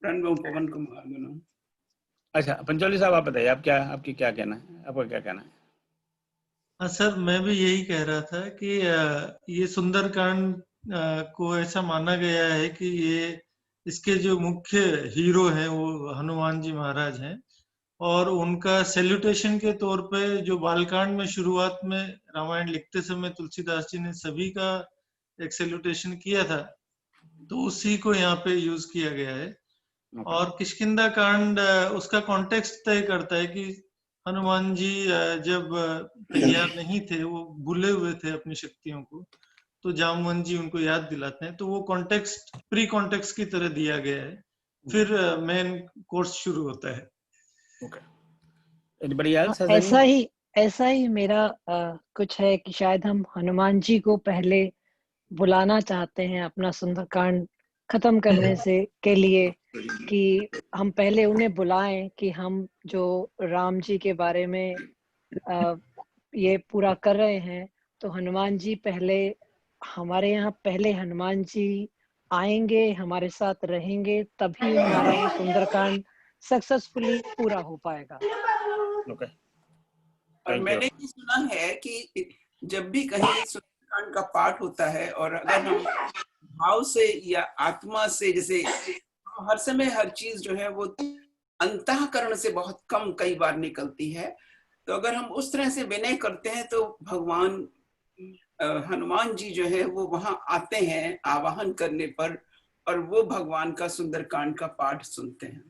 प्रणव पवन कुमार दोनों। अच्छा, पंचोली साहब आप बताइए, आपकी क्या कहना है? आपका क्या कहना है? हाँ सर, मैं भी यही कह रहा था कि ये सुंदरकांड को ऐसा माना गया है कि ये इसके जो मुख्य हीरो हैं वो हनुमान जी महाराज हैं, और उनका सैल्यूटेशन के तौर पे जो बालकांड में शुरुआत में रामायण लिखते समय तुलसीदास जी ने सभी का एक सैल्यूटेशन किया था, तो उसी को यहाँ पे यूज किया गया है। और किष्किंधा कांड उसका कॉन्टेक्स्ट तय करता है कि हनुमान जी जब तैयार नहीं थे, वो भूले हुए थे अपनी शक्तियों को, तो जामवंत जी उनको याद दिलाते हैं, तो वो कॉन्टेक्स्ट प्री कॉन्टेक्स्ट की तरह दिया गया है, फिर मेन कोर्स शुरू होता है। ऐसा ही मेरा कुछ है कि शायद हम हनुमान जी को पहले बुलाना चाहते हैं अपना सुंदरकांड खत्म करने से के लिए, कि हम पहले उन्हें बुलाएं कि हम जो राम जी के बारे में ये पूरा कर रहे हैं, तो हनुमान जी पहले हमारे यहाँ, पहले हनुमान जी आएंगे, हमारे साथ रहेंगे, तभी हमारा ये सुंदरकांड सक्सेसफुली पूरा हो पाएगा। और मैंने ये सुना है कि जब भी कहीं सुंदरकांड का पाठ होता है और अगर हम भाव से या आत्मा से, जैसे हर समय हर चीज जो है वो अंतःकरण से बहुत कम कई बार निकलती है, तो अगर हम उस तरह से विनय करते हैं तो भगवान हनुमान जी जो है वो वहां आते हैं आवाहन करने पर, और वो भगवान का सुंदरकांड का पाठ सुनते हैं।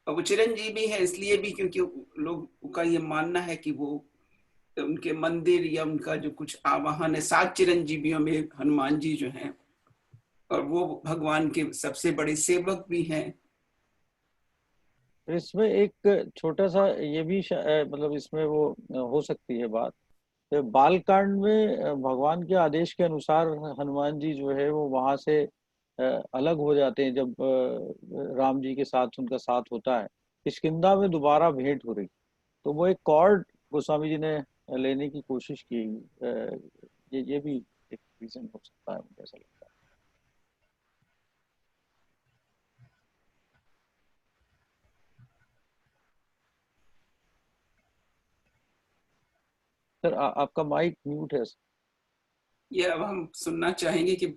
और वो चिरंजीवी है इसलिए भी क्योंकि लोगों का ये मानना है कि वो उनके मंदिर या उनका जो कुछ आवाहन है, 7 चिरंजीवियों में हनुमान जी जो हैं, और वो भगवान के सबसे बड़े सेवक भी हैं। इसमें एक छोटा सा ये भी मतलब इसमें वो हो सकती है बात, बालकांड में भगवान के आदेश के अनुसार हनुमान जी जो है वो वहां से अलग हो जाते हैं जब राम जी के साथ उनका साथ होता है। किष्किंधा में दोबारा भेंट हो रही, तो वो एक कॉर्ड गोस्वामी जी ने लेने की कोशिश की। ये भी एक रीजन हो सकता है, मुझे ऐसा लगता है। सर आपका माइक म्यूट है। ये अब हम सुनना चाहेंगे कि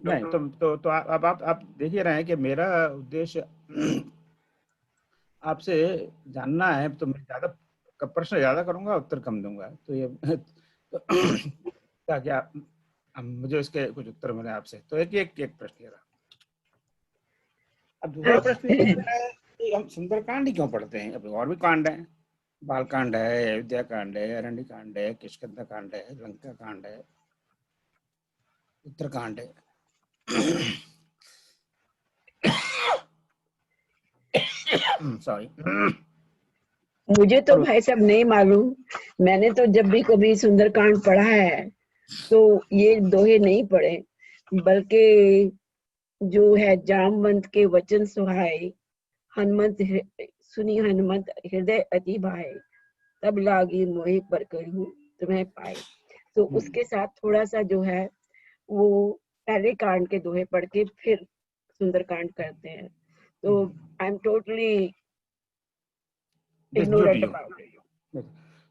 नहीं तो आप देख ही रहे हैं कि मेरा उद्देश्य आपसे जानना है, तो मैं ज्यादा प्रश्न ज्यादा करूंगा, उत्तर कम दूंगा। तो ये तो ताकि आप मुझे इसके कुछ उत्तर मिले आपसे। तो एक प्रश्न ये रहा। अब दूसरा प्रश्न ये है कि हम सुंदरकांड ही क्यों पढ़ते हैं? अब और भी कांड है, बालकांड है, अयोध्या कांड है, अरण्य कांड है, किष्किंधा कांड है, लंका कांड है, उत्तरकांड है। सॉरी, मुझे तो भाई साहब नहीं मालूम। मैंने तो जब भी कभी सुंदरकांड पढ़ा है तो ये दोहे नहीं पढ़े, बल्कि जो है जामवंत के वचन सुहाए, हनुमंत सुनी हनुमंत हृदय अति भाए, तब लागी मोहि पर करूं तुम्हें पाए। तो उसके साथ थोड़ा सा जो है वो पहले कांड के दोहे पढ़ के फिर सुंदरकांड करते हैं। तो I am totally ignorant about it.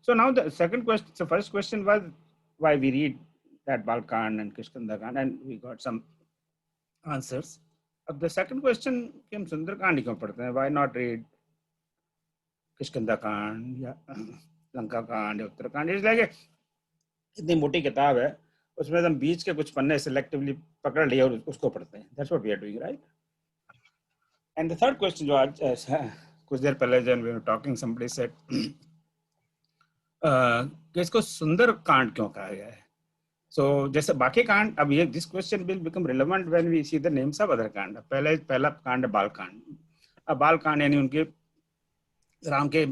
So now the second question, the first question was why we read that Balkand and Kishkinda Kand, and we got some answers. अब the second question कि हम सुंदरकांड क्यों पढ़ते हैं? Why not read Kishkindha कांड या लंका कांड या उत्तरकांड? इट्स लाइक इतनी मोटी किताब है, उसमें हम बीच के कुछ पन्ने सिलेक्टिवली पकड़ लिए और उसको पढ़ते हैं। That's what we are doing, right? And the third question जो आज कुछ देर पहले जब we were talking, somebody said कि इसको सुंदर कांड क्यों कहा गया है? So जैसे बाकी कांड, अब ये this question will become relevant when we see the names of other कांड। पहला कांड है बालकांड। अब बालकांड यानी उनके राम के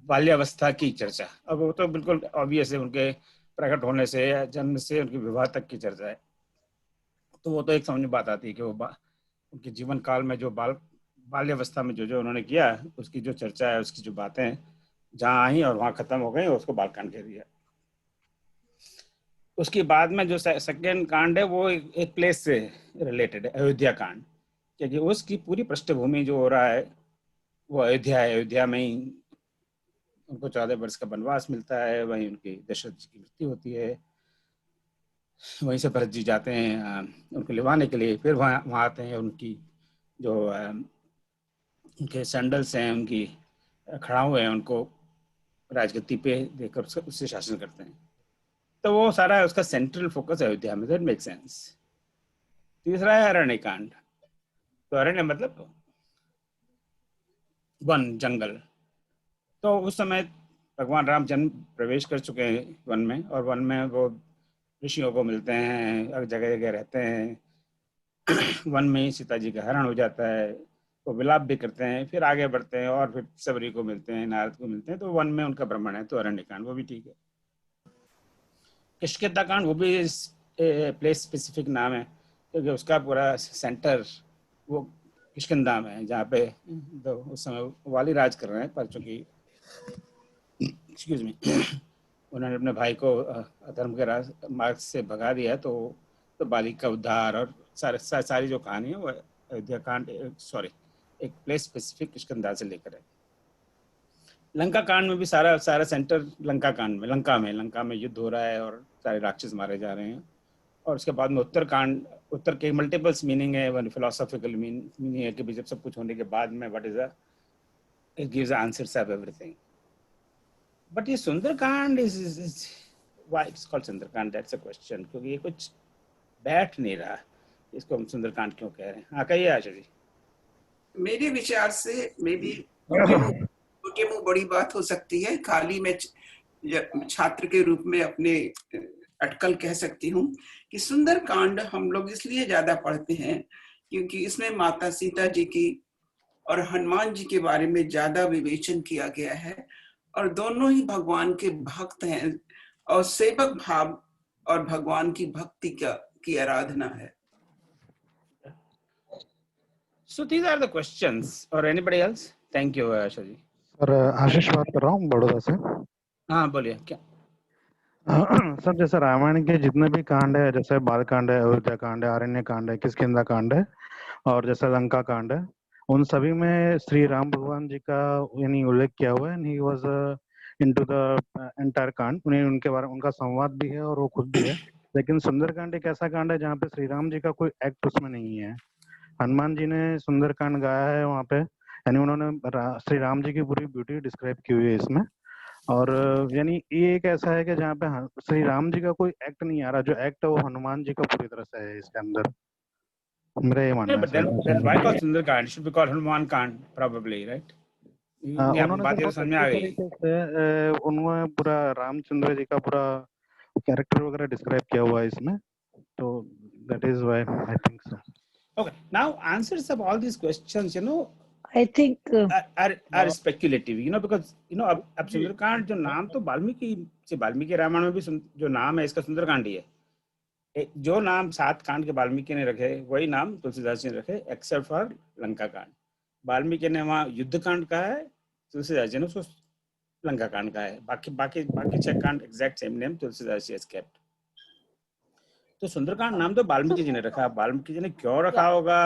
बाल्यावस्था की चर्चा। अब वो तो बिल्कुल ऑब्वियस है, उनके प्रकट होने से या जन्म से उनके विवाह तक की चर्चा है। तो वो तो एक समझ में बात आती है कि वो उनके जीवन काल में जो बाल्यावस्था में जो उन्होंने किया, उसकी जो चर्चा है, उसकी जो बातें जहाँ आई और वहाँ खत्म हो गई, उसको बालकांड कह दिया। उसके बाद में जो सेकेंड कांड है वो एक प्लेस से रिलेटेड है, अयोध्या कांड, क्योंकि उसकी पूरी पृष्ठभूमि जो हो रहा है वो अयोध्या है। अयोध्या में ही उनको 14 वर्ष का वनवास मिलता है, वहीं उनकी दशरथ जी की मृत्यु होती है, वहीं से भरत जी जाते हैं उनको लिवाने के लिए। फिर वहाँ आते हैं, उनकी जो उनके सैंडल्स हैं, उनकी खड़ाऊ हैं, उनको राजगद्दी पे देकर उससे शासन करते हैं। तो वो सारा उसका सेंट्रल फोकस अयोध्या में। That make sense. तीसरा है अरण्य कांड। तो अरण्य मतलब वन, जंगल। तो उस समय भगवान राम जन्म प्रवेश कर चुके हैं वन में, और वन में वो ऋषियों को मिलते हैं, जगह जगह रहते हैं। वन में ही सीता जी का हरण हो जाता है, वो विलाप भी करते हैं, फिर आगे बढ़ते हैं और फिर सबरी को मिलते हैं, नारद को मिलते हैं। तो वन में उनका भ्रमण है। तो अरण्य कांड वो भी ठीक है। किष्किंधा कांड वो भी प्लेस स्पेसिफिक नाम है, क्योंकि उसका पूरा सेंटर वो किष्किंधा में है, जहाँ पे उस समय वाली राज कर रहे हैं। पर चूंकि एक्सक्यूज मी, उन्होंने अपने भाई को अधर्म के मार्ग से भगा दिया, तो बाली का उद्धार और सारी जो कहानी है वो अयोध्या कांड, सॉरी, एक प्लेस स्पेसिफिक किष्किंधा से लेकर है। लंका कांड में भी सारा सेंटर लंका कांड में, लंका में युद्ध हो रहा है और सारे राक्षस मारे जा रहे हैं। और उसके बाद में उत्तर के मल्टीपल्स मीनिंग है, वन फिलोसॉफिकल मीनिंग है कि जब सब कुछ होने के बाद में what is it gives answers of everything. But ये Sundarkand is why it's called Sundarkand, that's a question, क्योंकि ये कुछ बैठ नहीं रहा। इसको हम सुंदरकांड क्यों कह रहे हैं? हाँ कहिए आशा जी। मेरे विचार से मे बी छोटे मुंह बड़ी बात हो सकती है। खाली मैं छात्र के रूप में अपने अटकल कह सकती हूँ कि सुंदरकांड हम लोग इसलिए ज्यादा पढ़ते हैं क्योंकि इसमें माता सीता जी की और हनुमान जी के बारे में ज्यादा विवेचन किया गया है, और दोनों ही भगवान के भक्त हैं और सेवक भाव और भगवान की भक्ति की आराधना है। So these are the questions, or anybody else? Thank you, Asha ji. Sir Ashish बात कर रहा हूँ बड़ौदा से। हाँ बोलिए। क्या सर जैसे रामायण के जितने भी कांड है, जैसे बालकांड है, अयोध्या कांड है, अरण्य कांड है, किष्किंधा कांड है और जैसे लंका कांड है, उन सभी में श्री राम भगवान जी का यानी उल्लेख किया हुआ है। He was into the entire कांड, उन्हें उनके बारे उनका संवाद भी है और वो खुद भी है। लेकिन सुंदरकांड एक ऐसा कांड है जहाँ पे श्री राम जी का कोई एक्ट उसमें नहीं है। हनुमान जी ने सुंदरकांड गाया है वहाँ पे, यानी उन्होंने श्री राम जी की पूरी ब्यूटी डिस्क्राइब की हुई है इसमें। और यानी ये एक ऐसा है कि जहाँ पे श्री राम जी का कोई एक्ट नहीं आ रहा, जो एक्ट है वो हनुमान जी का पूरी तरह से है इसके अंदर, मेरा ये मानना है। But then why call Sundarkand? It should be called Hanuman Kand, probably, right? उन्होंने बहुत अच्छे तरीके से उन्होंने पूरा रामचंद्र जी का पूरा कैरेक्टर वगैरह डिस्क्राइब किया हुआ है इसमें, तो that is why I think so. Okay, now answers of all these questions, I think are speculative, because अब सुंदरकांड जो नाम तो वाल्मीकि रामायण में भी जो नाम है इसका सुंदरकांड ही है। जो नाम 7 कांड के वाल्मीकि ने रखे वही नाम तुलसीदास जी ने रखे, एक्सेप्ट फॉर लंका कांड। वाल्मीकि ने वहाँ युद्ध कांड कहा है, तुलसीदास जी ने उसको लंका कांड कहा है। बाकी 6 कांड exact same name Tulsidas ji has kept. तो सुंदरकांड नाम तो वाल्मीकि जी ने रखा, वाल्मीकि जी ने क्यों रखा होगा?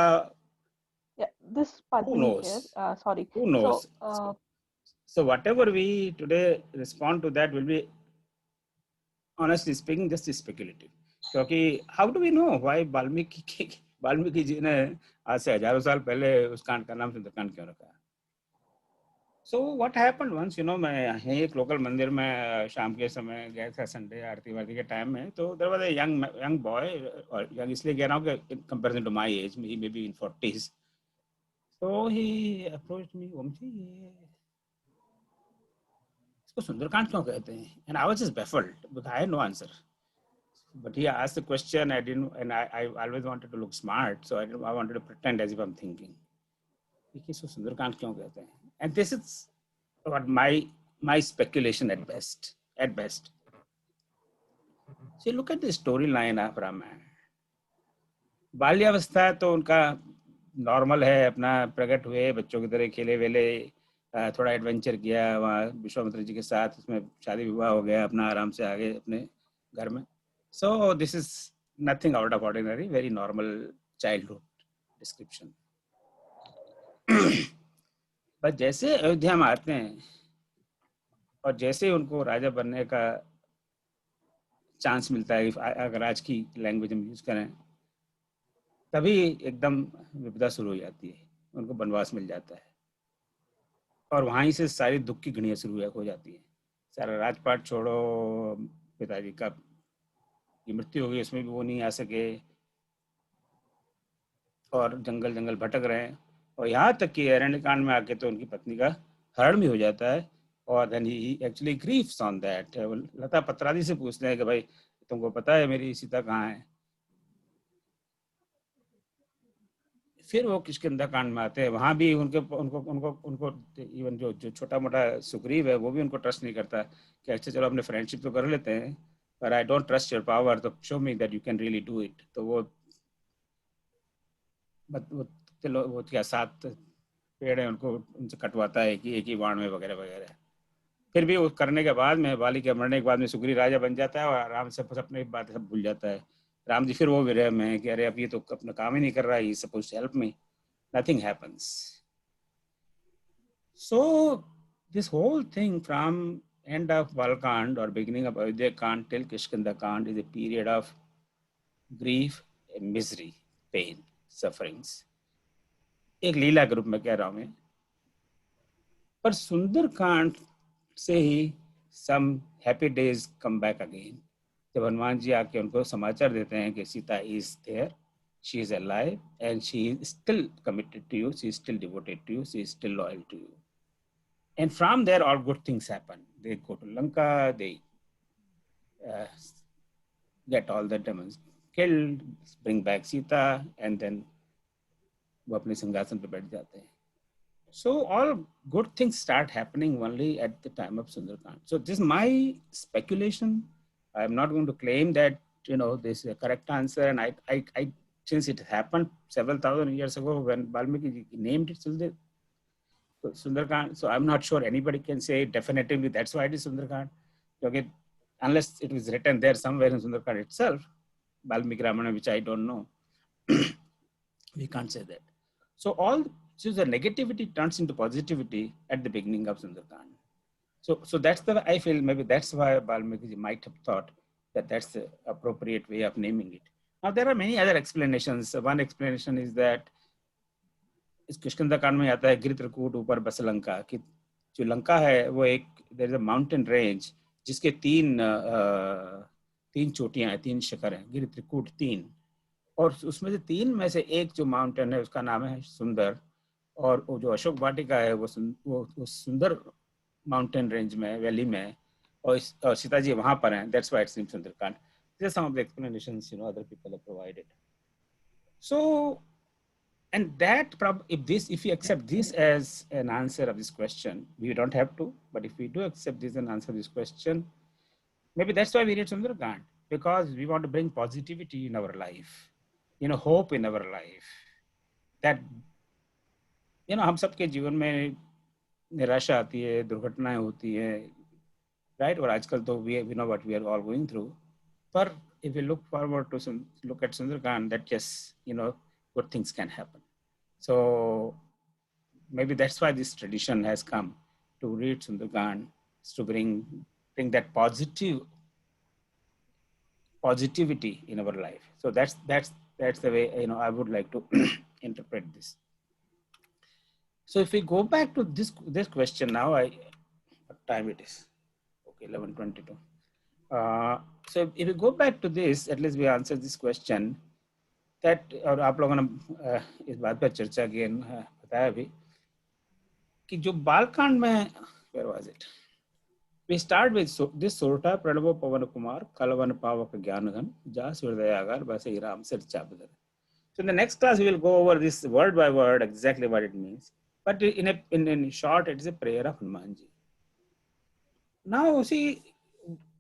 This Padmini here, sorry. Who knows? So whatever we today respond to that will be, honestly speaking, just speculative. क्योंकि how do we know why Valmiki ji ने आज से हजारों साल पहले उस कांड का नाम सुंदरकांड क्यों रखा? So what happened once, मैं यहीं एक लोकल मंदिर में शाम के समय गया था, संडे आरती वारती के टाइम में, तो there was a young boy, और young इसलिए कह रहा हूँ कि in comparison to my age, he may be in 40s. So he approached me, ओम जी इसको सुंदरकांड क्यों कहते हैं? And I was just baffled because I had no answer. But he asked the question, I always wanted to look smart, so I wanted to pretend as if I'm thinking. इसको सुंदरकांड क्यों कहते हैं? And this is what my speculation at best. So look at the storyline of Ramayana. बाल्यावस्था तो उनका normal है, अपना प्रकट हुए, बच्चों की तरह खेले वेले, थोड़ा एडवेंचर किया वहाँ विश्वामित्र जी के साथ, उसमें शादी विवाह हो गया, अपना आराम से आगे अपने घर में। So this is nothing out of ordinary, very normal childhood description. बस जैसे अयोध्या में आते हैं और जैसे उनको राजा बनने का चांस मिलता है, अगर आज की लैंग्वेज हम यूज करें, तभी एकदम विपदा शुरू हो जाती है, उनको वनवास मिल जाता है और वहीं से सारी दुख की घड़ियां शुरू हो जाती है। सारा राजपाट छोड़ो, पिताजी का की मृत्यु हो गई, उसमें भी वो नहीं आ सके और जंगल भटक रहे हैं, और यहाँ तक कि अरण्यकांड में आके तो उनकी पत्नी का हरण भी हो जाता है। और then he actually grieves on that. Lata पत्रादी से पूछते हैं कि भाई तुमको पता है मेरी सीता कहाँ है? फिर वो किष्किंधा कांड में आते हैं, वहाँ भी उनको इवन जो छोटा मोटा सुग्रीव है वो भी उनको ट्रस्ट नहीं करता कि अच्छा चलो अपने फ्रेंडशिप तो कर लेते हैं, पर I don't trust your power, तो show me that you can really do it. तो वो क्या 7 पेड़ है उनको उनसे कटवाता है कि एक ही बाण में वगैरह वगैरह। फिर भी वो करने के बाद में, वाली के मरने के बाद में सुग्रीव राजा बन जाता है और आराम से अपने बात सब भूल जाता है। राम जी फिर वो विरह में है कि अरे अब ये तो अपना काम ही नहीं कर रहा है, he supposed to help me, nothing happens. So this whole thing from end of Balkand or beginning of Ayodhya Kand till Kishkinda Kand is a period of grief, misery, pain, sufferings. एक लीला के रूप में कह रहा हूं मैं, पर सुंदर कांड से ही some happy days come back again. जब हनुमान जी आके उनको समाचार देते हैं कि Sita is there, she is alive and she is still committed to you, she is still devoted to you, she is still loyal to you. And from there, all good things happen. They go to Lanka, they get all the demons killed, bring back Sita, and then वो अपने सिंहासन पे बैठ जाते हैं. So all good things start happening only at the time of Sundarkand. So this is my speculation. I am not going to claim that this is a correct answer. And I since it happened several thousand years ago when Valmiki named it Sundarkand, so I'm not sure anybody can say definitively that's why it is Sundarkand. Okay, unless it was written there somewhere in Sundarkand itself, Valmiki Ramana, which I don't know, we can't say that. So the negativity turns into positivity at the beginning of Sundarkand. So that's the, I feel maybe that's why Valmiki might have thought that that's the appropriate way of naming it. Now there are many other explanations. One explanation is that इस किष्किंधा कांड में आता है गिर त्रिकूट ऊपर बस लंका, कि जो लंका है वो एक there is a mountain range जिसके तीन चोटियां हैं, 3 शिखर हैं, गिर त्रिकूट 3, और उसमें से 3 में से एक जो माउंटेन है उसका नाम है सुंदर, और वो जो अशोक वाटिका है वो सुंदर माउंटेन रेंज में, वैली में, और सीता जी वहां पर हैं. That's why it's named Sundarkand. These are some of the explanations, other people have provided. So, and that if we accept this as an answer of this question, we don't have to, but if we do accept this as an answer of this question, maybe that's why we read Sundarkand, because we want to bring positivity in our life, hope in our life. That, हम सबके जीवन में निराशा आती है, दुर्घटनाएं होती है, right? और आजकल तो we know what we are all going through. But if we look forward to look at Sundarkand, that yes, good things can happen. So maybe that's why this tradition has come to read Sundarkand, to bring that positivity in our life. So that's the way I would like to interpret this. So if we go back to this question now, what time it is? Okay, 11:22. So if we go back to this, at least we answered this question. That, और आप लोगों ने इस बात पर चर्चा की, बताया भी कि जो बालकांड में, where was it? We start with this sorta प्रणवो पवन कुमार कलवन पावक ज्ञानघन जास हृदयागार बसे राम सिरचा बदर. So in the next class we will go over this word by word exactly what it means. But in short, it is a prayer of Hanuman ji. Now see,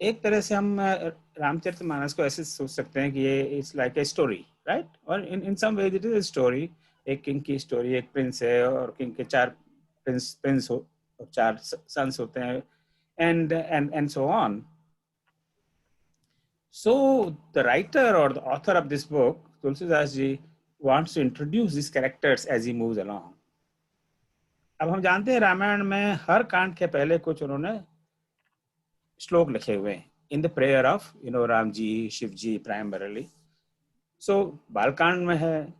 एक तरह से हम रामचरितमानस को ऐसे सोच सकते हैं कि ये it's like a story, right? और in some ways it is a story. एक किंग की स्टोरी, एक प्रिंस है और किंग के 4 प्रिंस और 4 सन्स होते हैं, and so on. So the writer or the author of this book, Tulsidas ji, wants to introduce these characters as he moves along. अब हम जानते हैं रामायण में हर कांड के पहले कुछ उन्होंने श्लोक लिखे हुए हैं in the prayer of Ram ji, Shiv ji primarily. So Balkand में है,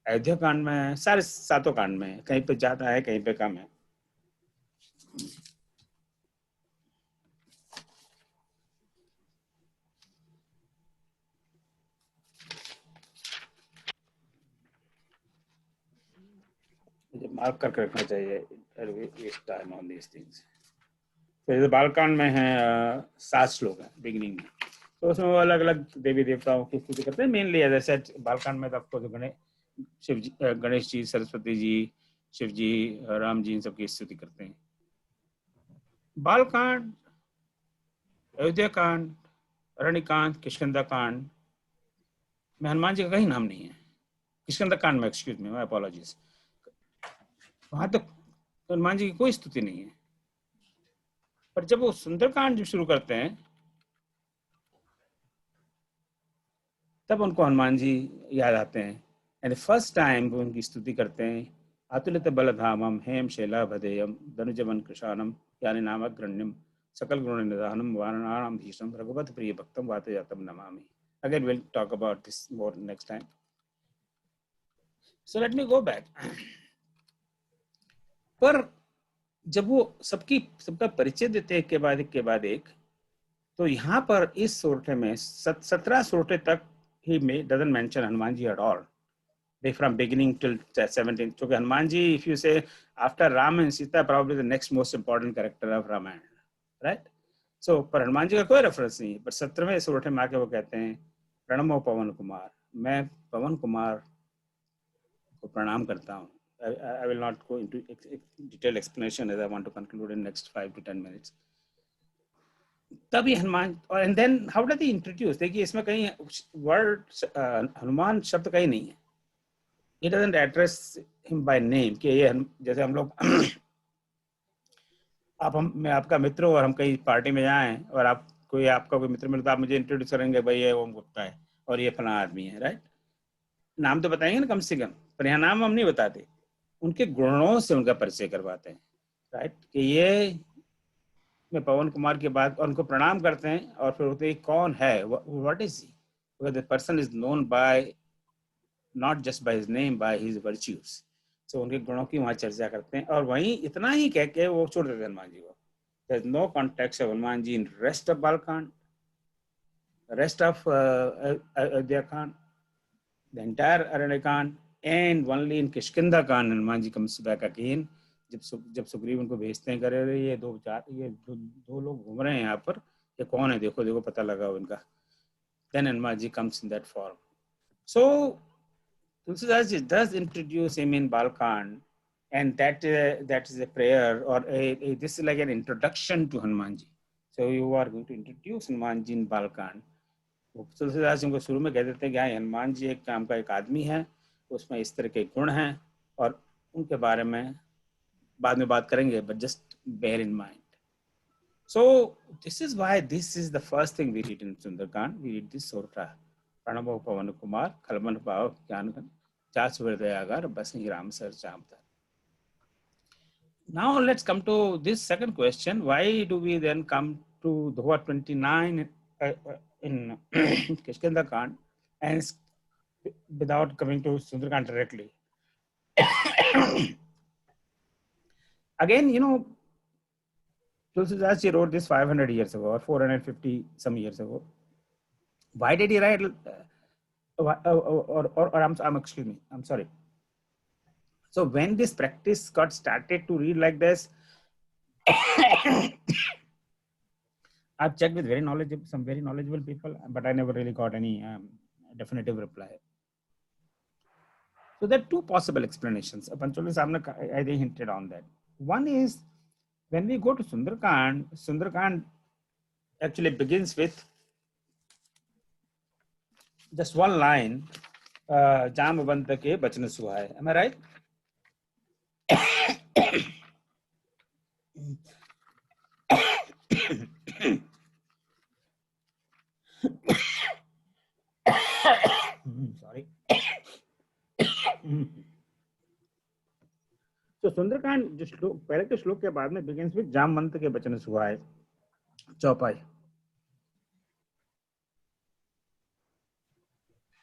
अयोध्या कांड में है, सारे 7 कांड में है, कहीं पे ज्यादा है कहीं पे कम है. मुझे मार्क करके रखना चाहिए, waste time on these things. तो बालकांड में है 7 श्लोक है बिगिनिंग में, तो उसमें वो अलग अलग देवी देवताओं की स्तुति करते हैं. Mainly as I said, Balkand में तो आपको गणेश जी, सरस्वती जी, शिव जी, राम जी, इन सबकी स्तुति करते हैं. बालकांड, अयोध्या कांड, अरण्यकांड, किष्किंधा कांड में हनुमान जी का कहीं नाम नहीं है. किष्किंधा कांड में, एक्सक्यूज मी, माय अपॉलॉजीज, वहां तक तो हनुमान जी की कोई स्तुति नहीं है. पर जब वो सुंदरकांड जब शुरू करते हैं तब उनको हनुमान जी याद आते हैं. एंड फर्स्ट टाइम वो उनकी स्तुति करते हैं. अतुलित बलधामम हेम शैला भदेयम धनुजवन कृशानम यानी नामग्रण्यम सकल गुण निधानम वानराणाम भीषम रघुपति प्रिय भक्तम वातजातम Namami. Again we'll talk about this more next time. So let me go back. पर जब वो सबका परिचय देते हैं एक के बाद एक, तो यहाँ पर इस सोरठे में 17 सोरठे तक he doesn't mention Hanuman ji at all. They from beginning till 17. So Hanuman ji, if you say after Ram and Sita, probably the next most important character of Ramayana, right? So पर हनुमान जी का कोई reference नहीं है. पर 17वें सोरठे में आके वो कहते हैं प्रणमो पवन कुमार, मैं पवन कुमार को प्रणाम करता हूँ. I will not go into detailed explanation as I want to conclude in next 5 to 10 minutes. तभी Hanuman, and then how does he introduce? देखिए इसमें कहीं word हनुमान शब्द कहीं नहीं है. He doesn't address him by name कि ये जैसे हम लोग मैं आपका मित्र हूँ और हम कहीं पार्टी में जाएं और आपका कोई मित्र मिलता, आप मुझे इंट्रोड्यूस करेंगे, भाई ये ओम गुप्ता है और ये फला आदमी है, राइट? नाम तो बताएंगे ना कम से कम, पर यहाँ नाम हम नहीं बताते, उनके गुणों से उनका परिचय करवाते हैं, राइट? कि ये में पवन कुमार की बात, उनको प्रणाम करते हैं और फिर बोलते हैं कौन है, what is he, because the person is known by not just by his name, by his virtues. So उनके गुणों की वहाँ चर्चा करते हैं और वहीं इतना ही कह के वो छोड़ देते हैं हनुमान जी को। There is no context of Hanuman ji in rest of Balkand, rest of Ayodhya Kand, the entire Aranyakand, and only in Kishkinda Kand Hanuman ji comes back again. जब सुग्रीव उनको भेजते हैं, करे ये दो लोग घूम रहे हैं यहाँ पर, ये कौन है, देखो देखो पता लगा उनका। Then Hanuman ji comes in that form. So Tulsidas ji does introduce him in Balkand, and that is a prayer, or this is like an introduction to Hanuman ji. So you are going to introduce Hanuman ji in Balkand. Tulsidas ji उनको शुरू में कह देते हैं कि हाँ, हनुमान जी एक काम का एक आदमी है, उसमें इस तरह के गुण हैं और उनके बारे में बाद में बात करेंगे, but just bear in mind. So this is why this is the first thing we read in Sundarkand. We read this Sota. Pranabo Pavan Kumar, Kalman Bhav, Jnanagan, Chach Virdayagar, Basing Ram Sar Chamta. Now let's come to this second question. Why do we then come to Doha 29 in Kishkinda Kand and without coming to Sundarkand directly? Again, you know, Tulsidas ji wrote this 500 years ago or 450 some years ago. Why did he write? Excuse me, I'm sorry. So when this practice got started to read like this, I've checked with some very knowledgeable people, but I never really got any definitive reply. So there are two possible explanations. Pancholi Samna, I think, hinted on that. One is when we go to Sundarkand, Sundarkand actually begins with just one line, Jamavanta ke bachana suhai. Am I right? Sorry. So Sundarkand जो श्लोक पहले के श्लोक के बाद में begins with Jamwant के बचन सुहाए चौपाई।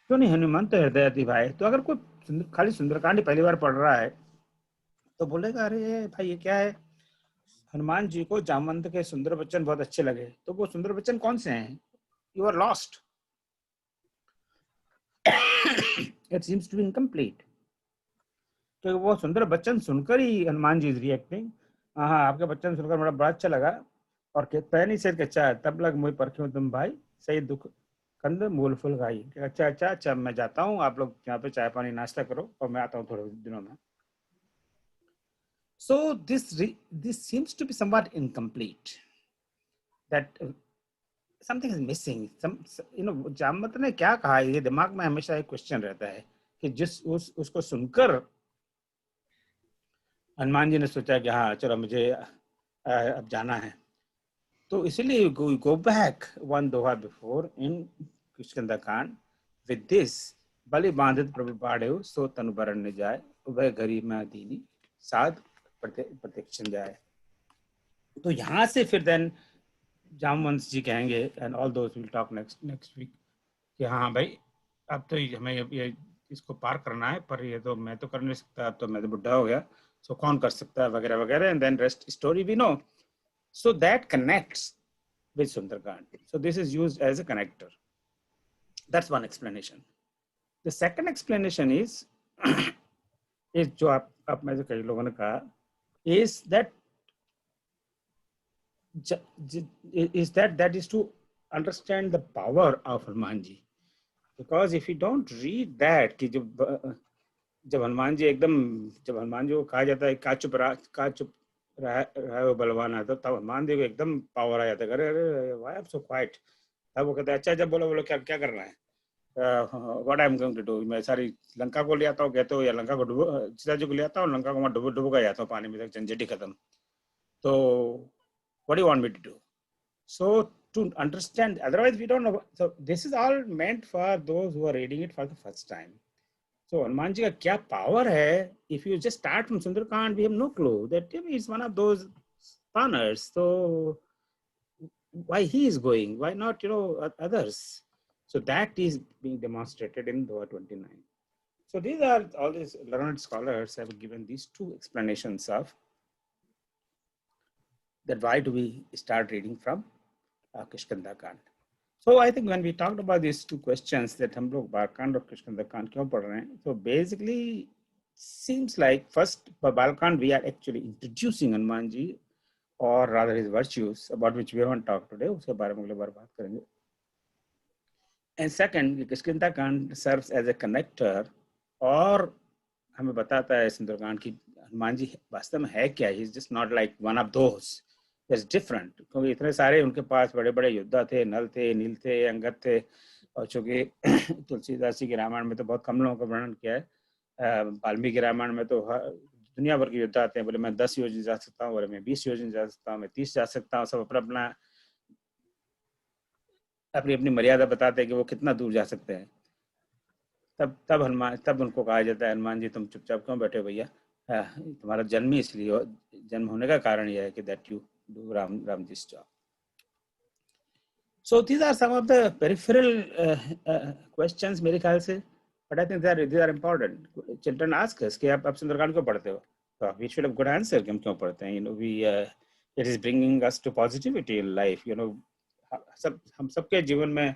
तो नहीं हनुमंत हृदय अति भाई। तो अगर कोई खाली सुंदरकांड पहली बार पढ़ रहा है तो बोलेगा अरे भाई ये क्या है, हनुमान जी को जामवंत के सुंदर बच्चन बहुत अच्छे लगे, तो वो सुंदर बच्चन कौन से हैं? You are lost, it seems to be incomplete. तो वो सुंदर बच्चन सुनकर ही हनुमान जी इज रिएक्टिंग, हाँ आपके बच्चन सुनकर मेरा बड़ा अच्छा लगा, और कहता नहीं सर अच्छा तब लग मुझे परख्यो तुम भाई सही दुख कंद मूल फूल खाई। अच्छा मैं जाता हूँ, आप लोग यहाँ पे चाय पानी नाश्ता करो और मैं आता हूँ थोड़े दिनों में। So this seems to be somewhat incomplete. That something is missing. Jamwant ने क्या कहा, ये दिमाग में हमेशा एक क्वेश्चन रहता है कि जिस उसको सुनकर हनुमान जी ने सोचा कि हाँ चलो मुझे अब जाना है। तो इसीलिए go back one doha before in Kishkinda Kand with this बलि बांधित प्रभु पाड़ेव सो तनु बरन न जाए वह गरीब में दीनी साध प्रत्यक्षण जाए। तो यहाँ से फिर देन जामवंत जी कहेंगे and all those will talk next week कि हाँ भाई अब तो हमें ये इसको पार करना है, पर ये तो मैं तो कर नहीं सकता, अब तो मैं तो बुढ़ा हो गया, सो कौन कर सकता है वगैरह वगैरह, and then rest story we know. So that connects with Sundarkand. So this is used as a connector. That's one explanation. The second explanation is जो आप में से कई लोगों ने कहा is that is to understand the power of Hanuman ji. Because if you don't read that कि जब हनुमान जी को कहा जाता है का चुप रहा वो बलवान है, तो तब हनुमान जी को एकदम पावर आ जाता है, अरे why I am so quite. तब वो कहते हैं अच्छा जब बोलो क्या करना है, what I am going to do, मैं सारी लंका को ले आता हूँ कहते हो, या लंका को सीता जी को ले आता हूँ, लंका को मैं डुबो का जाता हूँ पानी में तक झंझट ही खत्म, तो what you want me to do. So to understand, otherwise we don't know. So this is all meant for those who are reading it for the first time. So Hanuman ji का क्या पावर है? If you just start from Sundarkand, we have no clue that it's one of those spawners. So why he is going, why not, you know, others? So that is being demonstrated in Doha 29. So these are all these learned scholars have given these two explanations of that why do we start reading from Kishkinda Kand. So I think when we talked about these two questions that हम लोग बालकांड और किष्किंधा कांड क्यों पढ़ रहे हैं, so basically seems like first for Balkand we are actually introducing Hanuman ji, or rather his virtues, about which we haven't talked today, उसके बारे में अगले बार बात करेंगे. And second, Kishkinda Kand serves as a connector, और हमें बताता है सुंदरकांड की हनुमान जी वास्तव में है क्या. He is just not like one of those. That's different. क्योंकि इतने सारे उनके पास बड़े बड़े योद्धा थे, नल थे, नील थे, अंगद थे, और चूंकि तुलसीदास जी के रामायण में तो बहुत कम लोगों का वर्णन किया है, वाल्मीकि रामायण में तो दुनिया भर के योद्धा आते हैं. बोले मैं 10 योजन जा सकता हूँ, बोले मैं 20 योजन जा सकता हूँ, मैं 30 जा सकता हूँ. सब अपना अपनी अपनी मर्यादा बताते हैं कि वो कितना दूर जा सकते हैं. तब हनुमान, तब उनको कहा जाता है हनुमान जी तुम चुपचाप क्यों बैठे भैया, तुम्हारा जन्म ही इसलिए, जन्म होने का कारण यह है कि that you do Ram this job. So these are some of the peripheral questions मेरे ख्याल से, but I think these are important. Children ask us कि आप सुंदरकांड क्यों पढ़ते हो, so we should have good answer कि हम क्यों पढ़ते हैं. You know, it is bringing us to positivity in life. You know, हम सबके जीवन में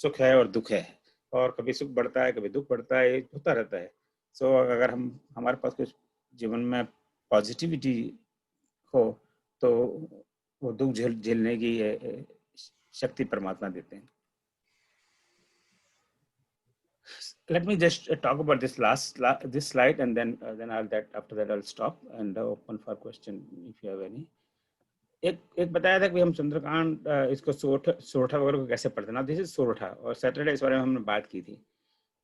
सुख है और दुख है, और कभी सुख बढ़ता है, कभी दुख बढ़ता है, होता रहता है. So अगर हमारे पास कुछ जीवन में पॉजिटिविटी हो तो वो दुख झेलने की शक्ति परमात्मा देते हैं. Let me just talk about this this slide, and then after that I'll stop and open for question if you have any. एक बताया था कि हम सुंदरकांड इसको सोरठा वगैरह को कैसे पढ़ते ना. दिस इज सोरठा, और सैटरडे इस बारे में हमने बात की थी.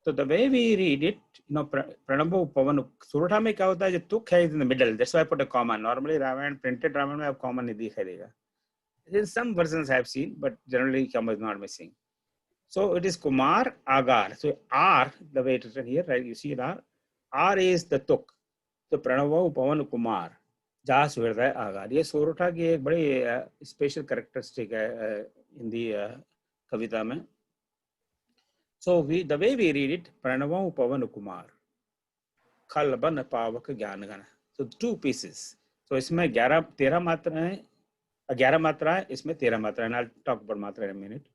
तो the way we read it, you know, प्रणवो पवन. सोरठा में क्या होता है, जो तुक है is in the middle, that's why I put a comma. Normally Ramayan, printed Ramayan में आप कॉमा नहीं दिखाई देगा. In some versions I have seen, but generally comma is not missing. So it is Kumar Agar. So R, the way it is written here, right? You see it R. R is the tuk. So Pranava Pavan Kumar. Jas Hriday Agar. ये सोरठा की एक बड़ी special characteristic है in the कविता में. So the way we read it, Pranava Pavan Kumar. Khalban Pavak Gyan Gana. So 2 pieces. So इसमें 13 मात्राएं, 11 मात्रा है, इसमें 13 मात्रा है. I'll talk about मात्रा in a minute.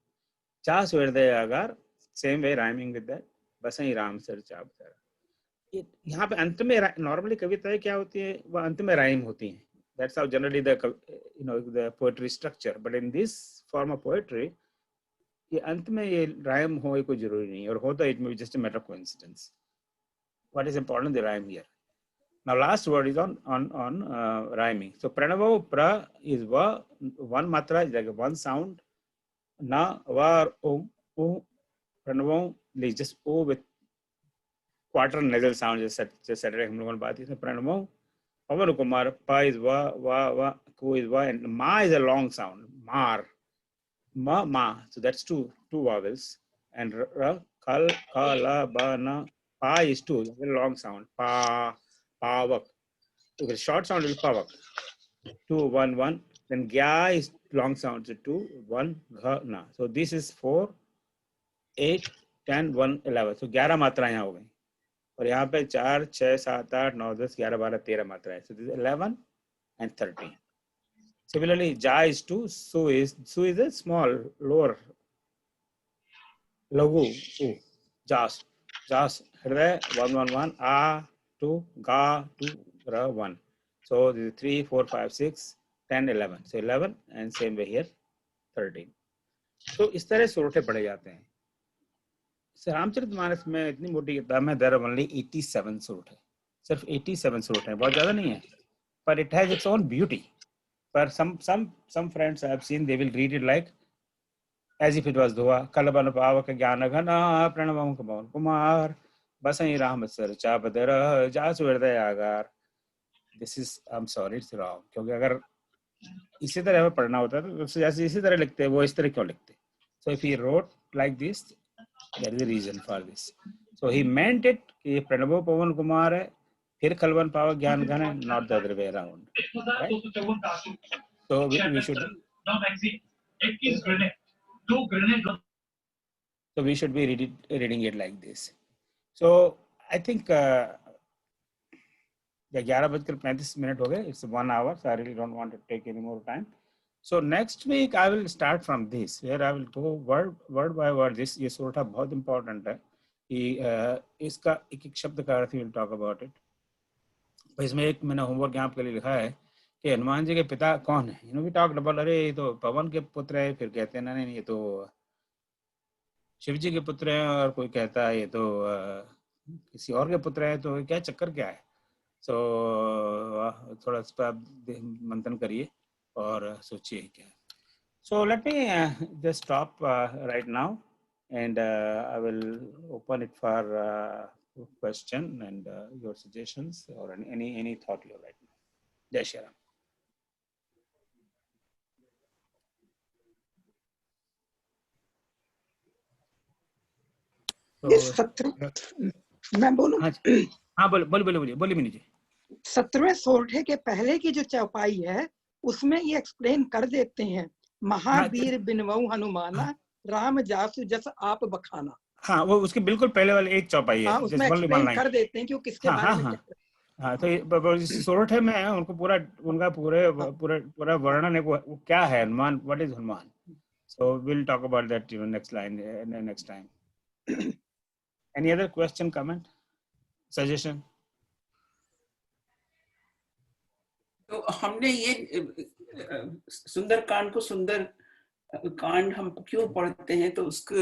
चास हृदय आगार, same way rhyming with that. Basai Ram sir चाप तेरा. यहाँ पे अंत में नॉर्मली कविताएं क्या होती है, वो अंत में राइम होती हैं. That's how generally the poetry structure. But in this form of poetry, ये अंत में ये राइम हो ये कोई जरूरी नहीं, और होता it may be just a matter of coincidence. What is important, the rhyme here. Now last word is on rhyming. So pranavo pra is one matra, is like one sound. Na var o pranavo is just o with quarter nasal sound. Just Saturday हम लोगों ने बात की थी. Pranavo pavan kumar, pa is va, ko is va, and ma is a long sound. Mar, ma. So that's two vowels. And ra, kal, ka, la, ba, na. Pa is 2, a long sound. Pa. Pavak. So the short sound is pavak. 2, 1, 1. Then gya is long sound. So 2, 1, gha, na. So this is 4, 8, 10, 1, 11. So 11 मात्रा यहाँ हो गई. और यहाँ पे 4, 6, 7, 8, 9, 10, 11, 12, 13 मात्रा है. So this is 11 and 13. Similarly, ja is 2. Su is a small lower lagu. Jas. Hriday 1, 1, 1. A 2, ga 2, ra 1. So this is 3, 4, 5, 6, 10, 11. So 11 and same way here 13. So इस तरह सोरठे पढ़े जाते हैं. रामचरितमानस में इतनी मोटी किताब में there are only 87 सोरठे. सिर्फ 87 सोरठे हैं, बहुत ज्यादा नहीं है. But it has its own beauty. But some friends I have seen, they will read it like as if it was Doha. Kalaban Pavak Gyana Ghana Pranavam Kaman Kumar. Basai Ram sir Chapadara Jasu Hriday Agar. This is, I'm sorry, it's wrong. क्योंकि अगर इसी तरह पढ़ना होता तो जैसे इसी तरह लिखते वो इस तरह क्यों लिखते. So if he wrote like this, there is a reason for this. So he meant it कि प्रणवो पवन कुमार है, फिर कलवन पावक ज्ञान घन है, not the other way around. Right? So we should So we should be reading it like this. So I think 11:35 हो गए. It's 1 hour, so I really don't want to take any more time. So next week I will start from this, where I will go word by word. This ये सोरठा बहुत important है कि इसका एक शब्द का अर्थ we'll talk about it. इसमें एक मैंने होमवर्क यहाँ के लिए लिखा है कि हनुमान जी के पिता कौन है. We talked about अरे ये तो पवन के पुत्र है, फिर कहते हैं नहीं ये तो शिव जी के पुत्र हैं, और कोई कहता है ये तो किसी और के पुत्र है. तो क्या चक्कर क्या है. So थोड़ा इस पर आप मंथन करिए और सोचिए क्या. So let me just stop right now, and I will open it for question and your suggestions or any thought you have right now. Jai Shri Ram. मैं बोलूं? हाँ बोलिए मिनी जी. 17वें सोरठे के पहले की जो चौपाई है उसमें ये एक्सप्लेन कर देते हैं, महावीर बिनवऊ हनुमाना राम जासु जस आप बखाना. हाँ वो उसके बिल्कुल पहले वाले एक चौपाई है. हाँ, उसमें एक्सप्लेन कर देते हैं कि वो किसके बारे में. हाँ तो सोरठे में उनको उनका पूरा वर्णन है वो क्या है Hanuman, what is Hanuman. So we'll talk about that next line next time. Any other question, comment, suggestion? तो हमने ये सुंदर कांड को सुंदर कांड हम क्यों पढ़ते हैं, तो उसको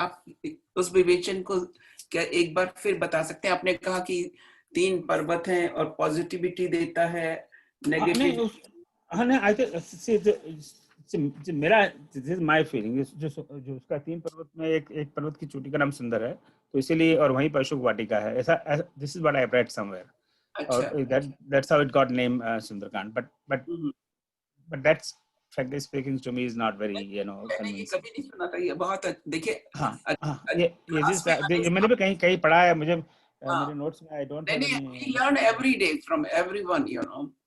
आप उस विवेचन को क्या एक बार फिर बता सकते हैं. आपने कहा कि 3 पर्वत हैं और पॉजिटिविटी देता है, नेगेटिव. मेरा दिस इज माय फीलिंग जो उसका 3 पर्वत में एक पर्वत की चोटी का नाम सुंदर है, तो इसीलिए, और वहीं पर अशोक वाटिका है. ऐसा this is what I read somewhere. और that's how it got name Sundarkand, but that's frankly speaking to me is not very मैंने ये कभी नहीं सुना था. ये बहुत देखिए. हाँ ये मैंने भी कहीं पढ़ा है. मुझे मेरे नोट्स में I don't have any. We learn every day from everyone,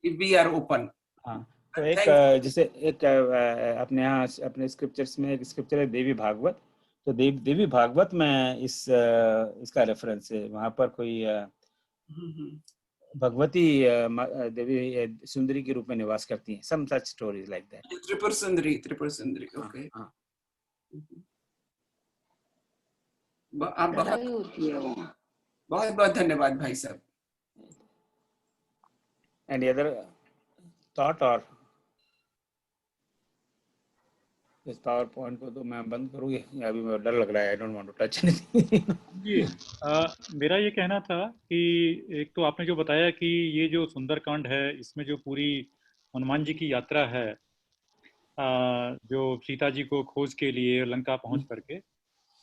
if we are open. हाँ तो एक जैसे एक अपने यहाँ अपने स्क्रिप्चर्स में एक स्क्रिप्चर है देवी भागवत. तो देवी भागवत में इसका रेफरेंस है. वहाँ पर कोई भगवती देवी सुंदरी के रूप में निवास करती हैं. Some such stories like that. Tripura Sundari. Okay. आप बहुत धन्यवाद भाई साहब. Any other thought or इस पावर पॉइंट को तो मैं बंद करूँ, अभी मैं डर लग रहा है. I don't want to touch anything. जी मेरा ये कहना था कि एक तो आपने जो बताया कि ये जो सुंदरकांड है इसमें जो पूरी हनुमान जी की यात्रा है, जो सीता जी को खोज के लिए लंका पहुंच करके,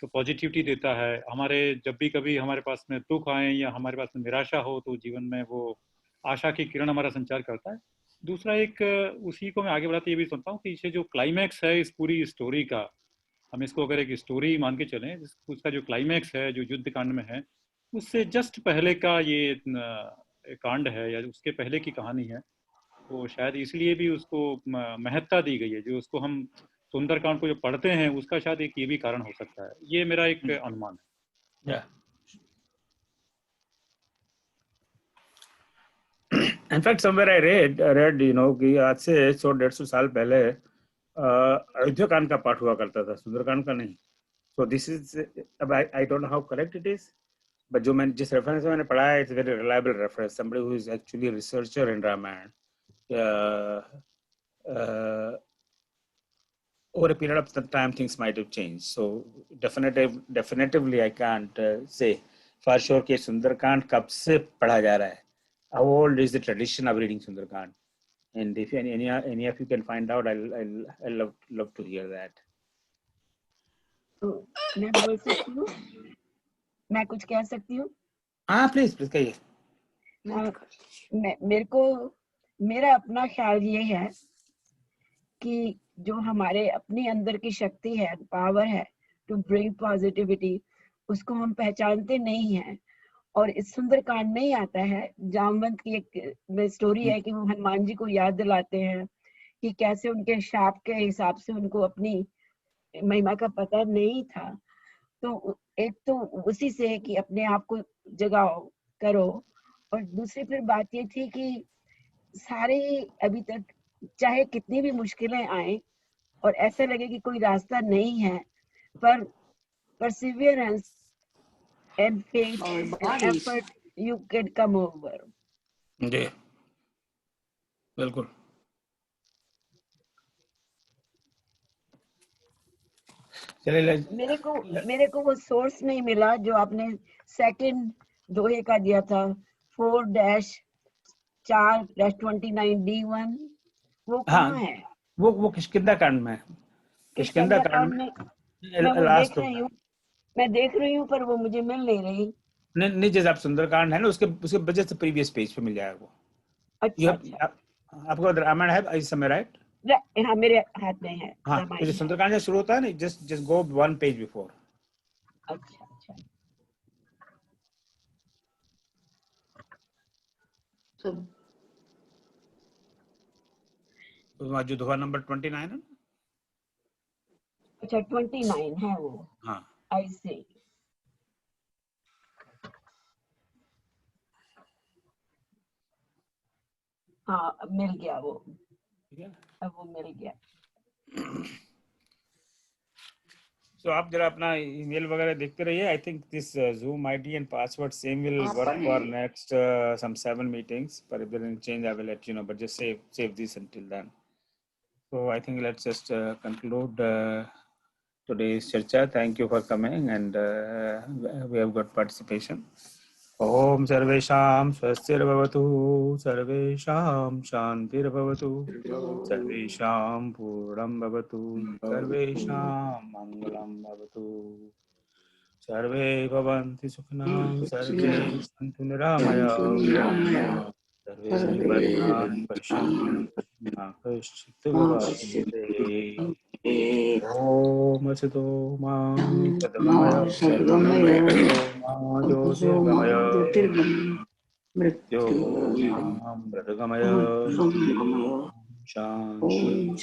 तो पॉजिटिविटी देता है. हमारे जब भी कभी हमारे पास में दुख आए या हमारे पास में निराशा हो तो जीवन में वो आशा की किरण हमारा संचार करता है. दूसरा एक उसी को मैं आगे बढ़ाते ये भी सुनता हूँ कि इसे जो क्लाइमैक्स है इस पूरी स्टोरी का, हम इसको अगर एक स्टोरी मान के चलें, उसका जो क्लाइमैक्स है जो युद्ध कांड में है उससे जस्ट पहले का ये कांड है या उसके पहले की कहानी है, तो शायद इसलिए भी उसको महत्ता दी गई है. जो उसको हम सुंदरकांड को जो पढ़ते हैं उसका शायद एक ये भी कारण हो सकता है. ये मेरा एक अनुमान है. In fact, somewhere I read कि आज से 100-150 साल पहले अयोध्या कांड का पाठ हुआ करता था, सुंदरकांड का नहीं. So this is, I don't know how correct it is, but जिस रेफरेंस मैंने पढ़ा है, it's a very reliable reference. Somebody who is actually a researcher in Ramayana. Over a period of time, things might have changed. So definitively, I can't say for sure कि सुंदरकांड कब से पढ़ा जा रहा है. How old is the tradition of reading Sundarkand? And if any of you can find out, I'll love to hear that. तो मैं बोल सकती हूँ, मैं कुछ कह सकती हूँ? हाँ प्लीज कहिए. मेरा अपना ख्याल ये है कि जो हमारे अपने अंदर की शक्ति है, पावर है टू ब्रिंग पॉजिटिविटी, उसको हम पहचानते नहीं हैं. और इस सुंदरकांड में ही आता है. जामवंत की एक स्टोरी है कि वो हनुमान जी को याद दिलाते हैं कि कैसे उनके शाप के हिसाब से उनको अपनी महिमा का पता नहीं था। तो एक तो उसी से है कि अपने आप को जगाओ, करो, और दूसरी फिर बात ये थी कि सारे अभी तक चाहे कितनी भी मुश्किलें आए और ऐसा लगे कि कोई रास्ता नहीं है, पर perseverance and faith and effort you can come over. जी बिल्कुल। मेरे को वो सोर्स नहीं मिला जो आपने सेकंड दोहे का दिया था 4-4-29D1, वो कहाँ है? वो किष्किंधा कांड में, किष्किंधा कांड में लास्ट मैं देख रही हूँ पर वो मुझे मिल नहीं रही। नहीं जैसे आप सुंदरकांड है ना, उसके वजह से प्रीवियस पेज पे मिल जाएगा वो। अच्छा, आपको रामायण है इस समय, राइट? हाँ मेरे हाथ में है। हाँ, तो जो सुंदरकांड से शुरू होता है ना, just go one page before. अच्छा अच्छा। तो जो दोहा नंबर 29 है ना। अच्छा 29 है वो। हाँ आई सी। हाँ मिल गया वो, अब वो मिल गया। तो आप जरा अपना ईमेल वगैरह देखते रहिए। I think this Zoom ID and password same will work for next some 7 meetings, but if there is any change I will let you know, but just save this until then. So I think let's just conclude today's charcha. Thank you for coming, and we have got participation. Om Sarvesham Swastirvavatu, Sarvesham Shantirvavatu, Sarvesham Purnam Bhavatu, Sarvesham Mangalam Bhavatu, Sarve Bhavanti Sukhinam, Sarve Santu Niramaya, Sarve Bhadrani Pashantu, Nakashchitu Bhavante. Om Asito Ma Sadgamaya, Ma Jyotirgamaya, Mrityo Ma Mridgamaya, Shanti.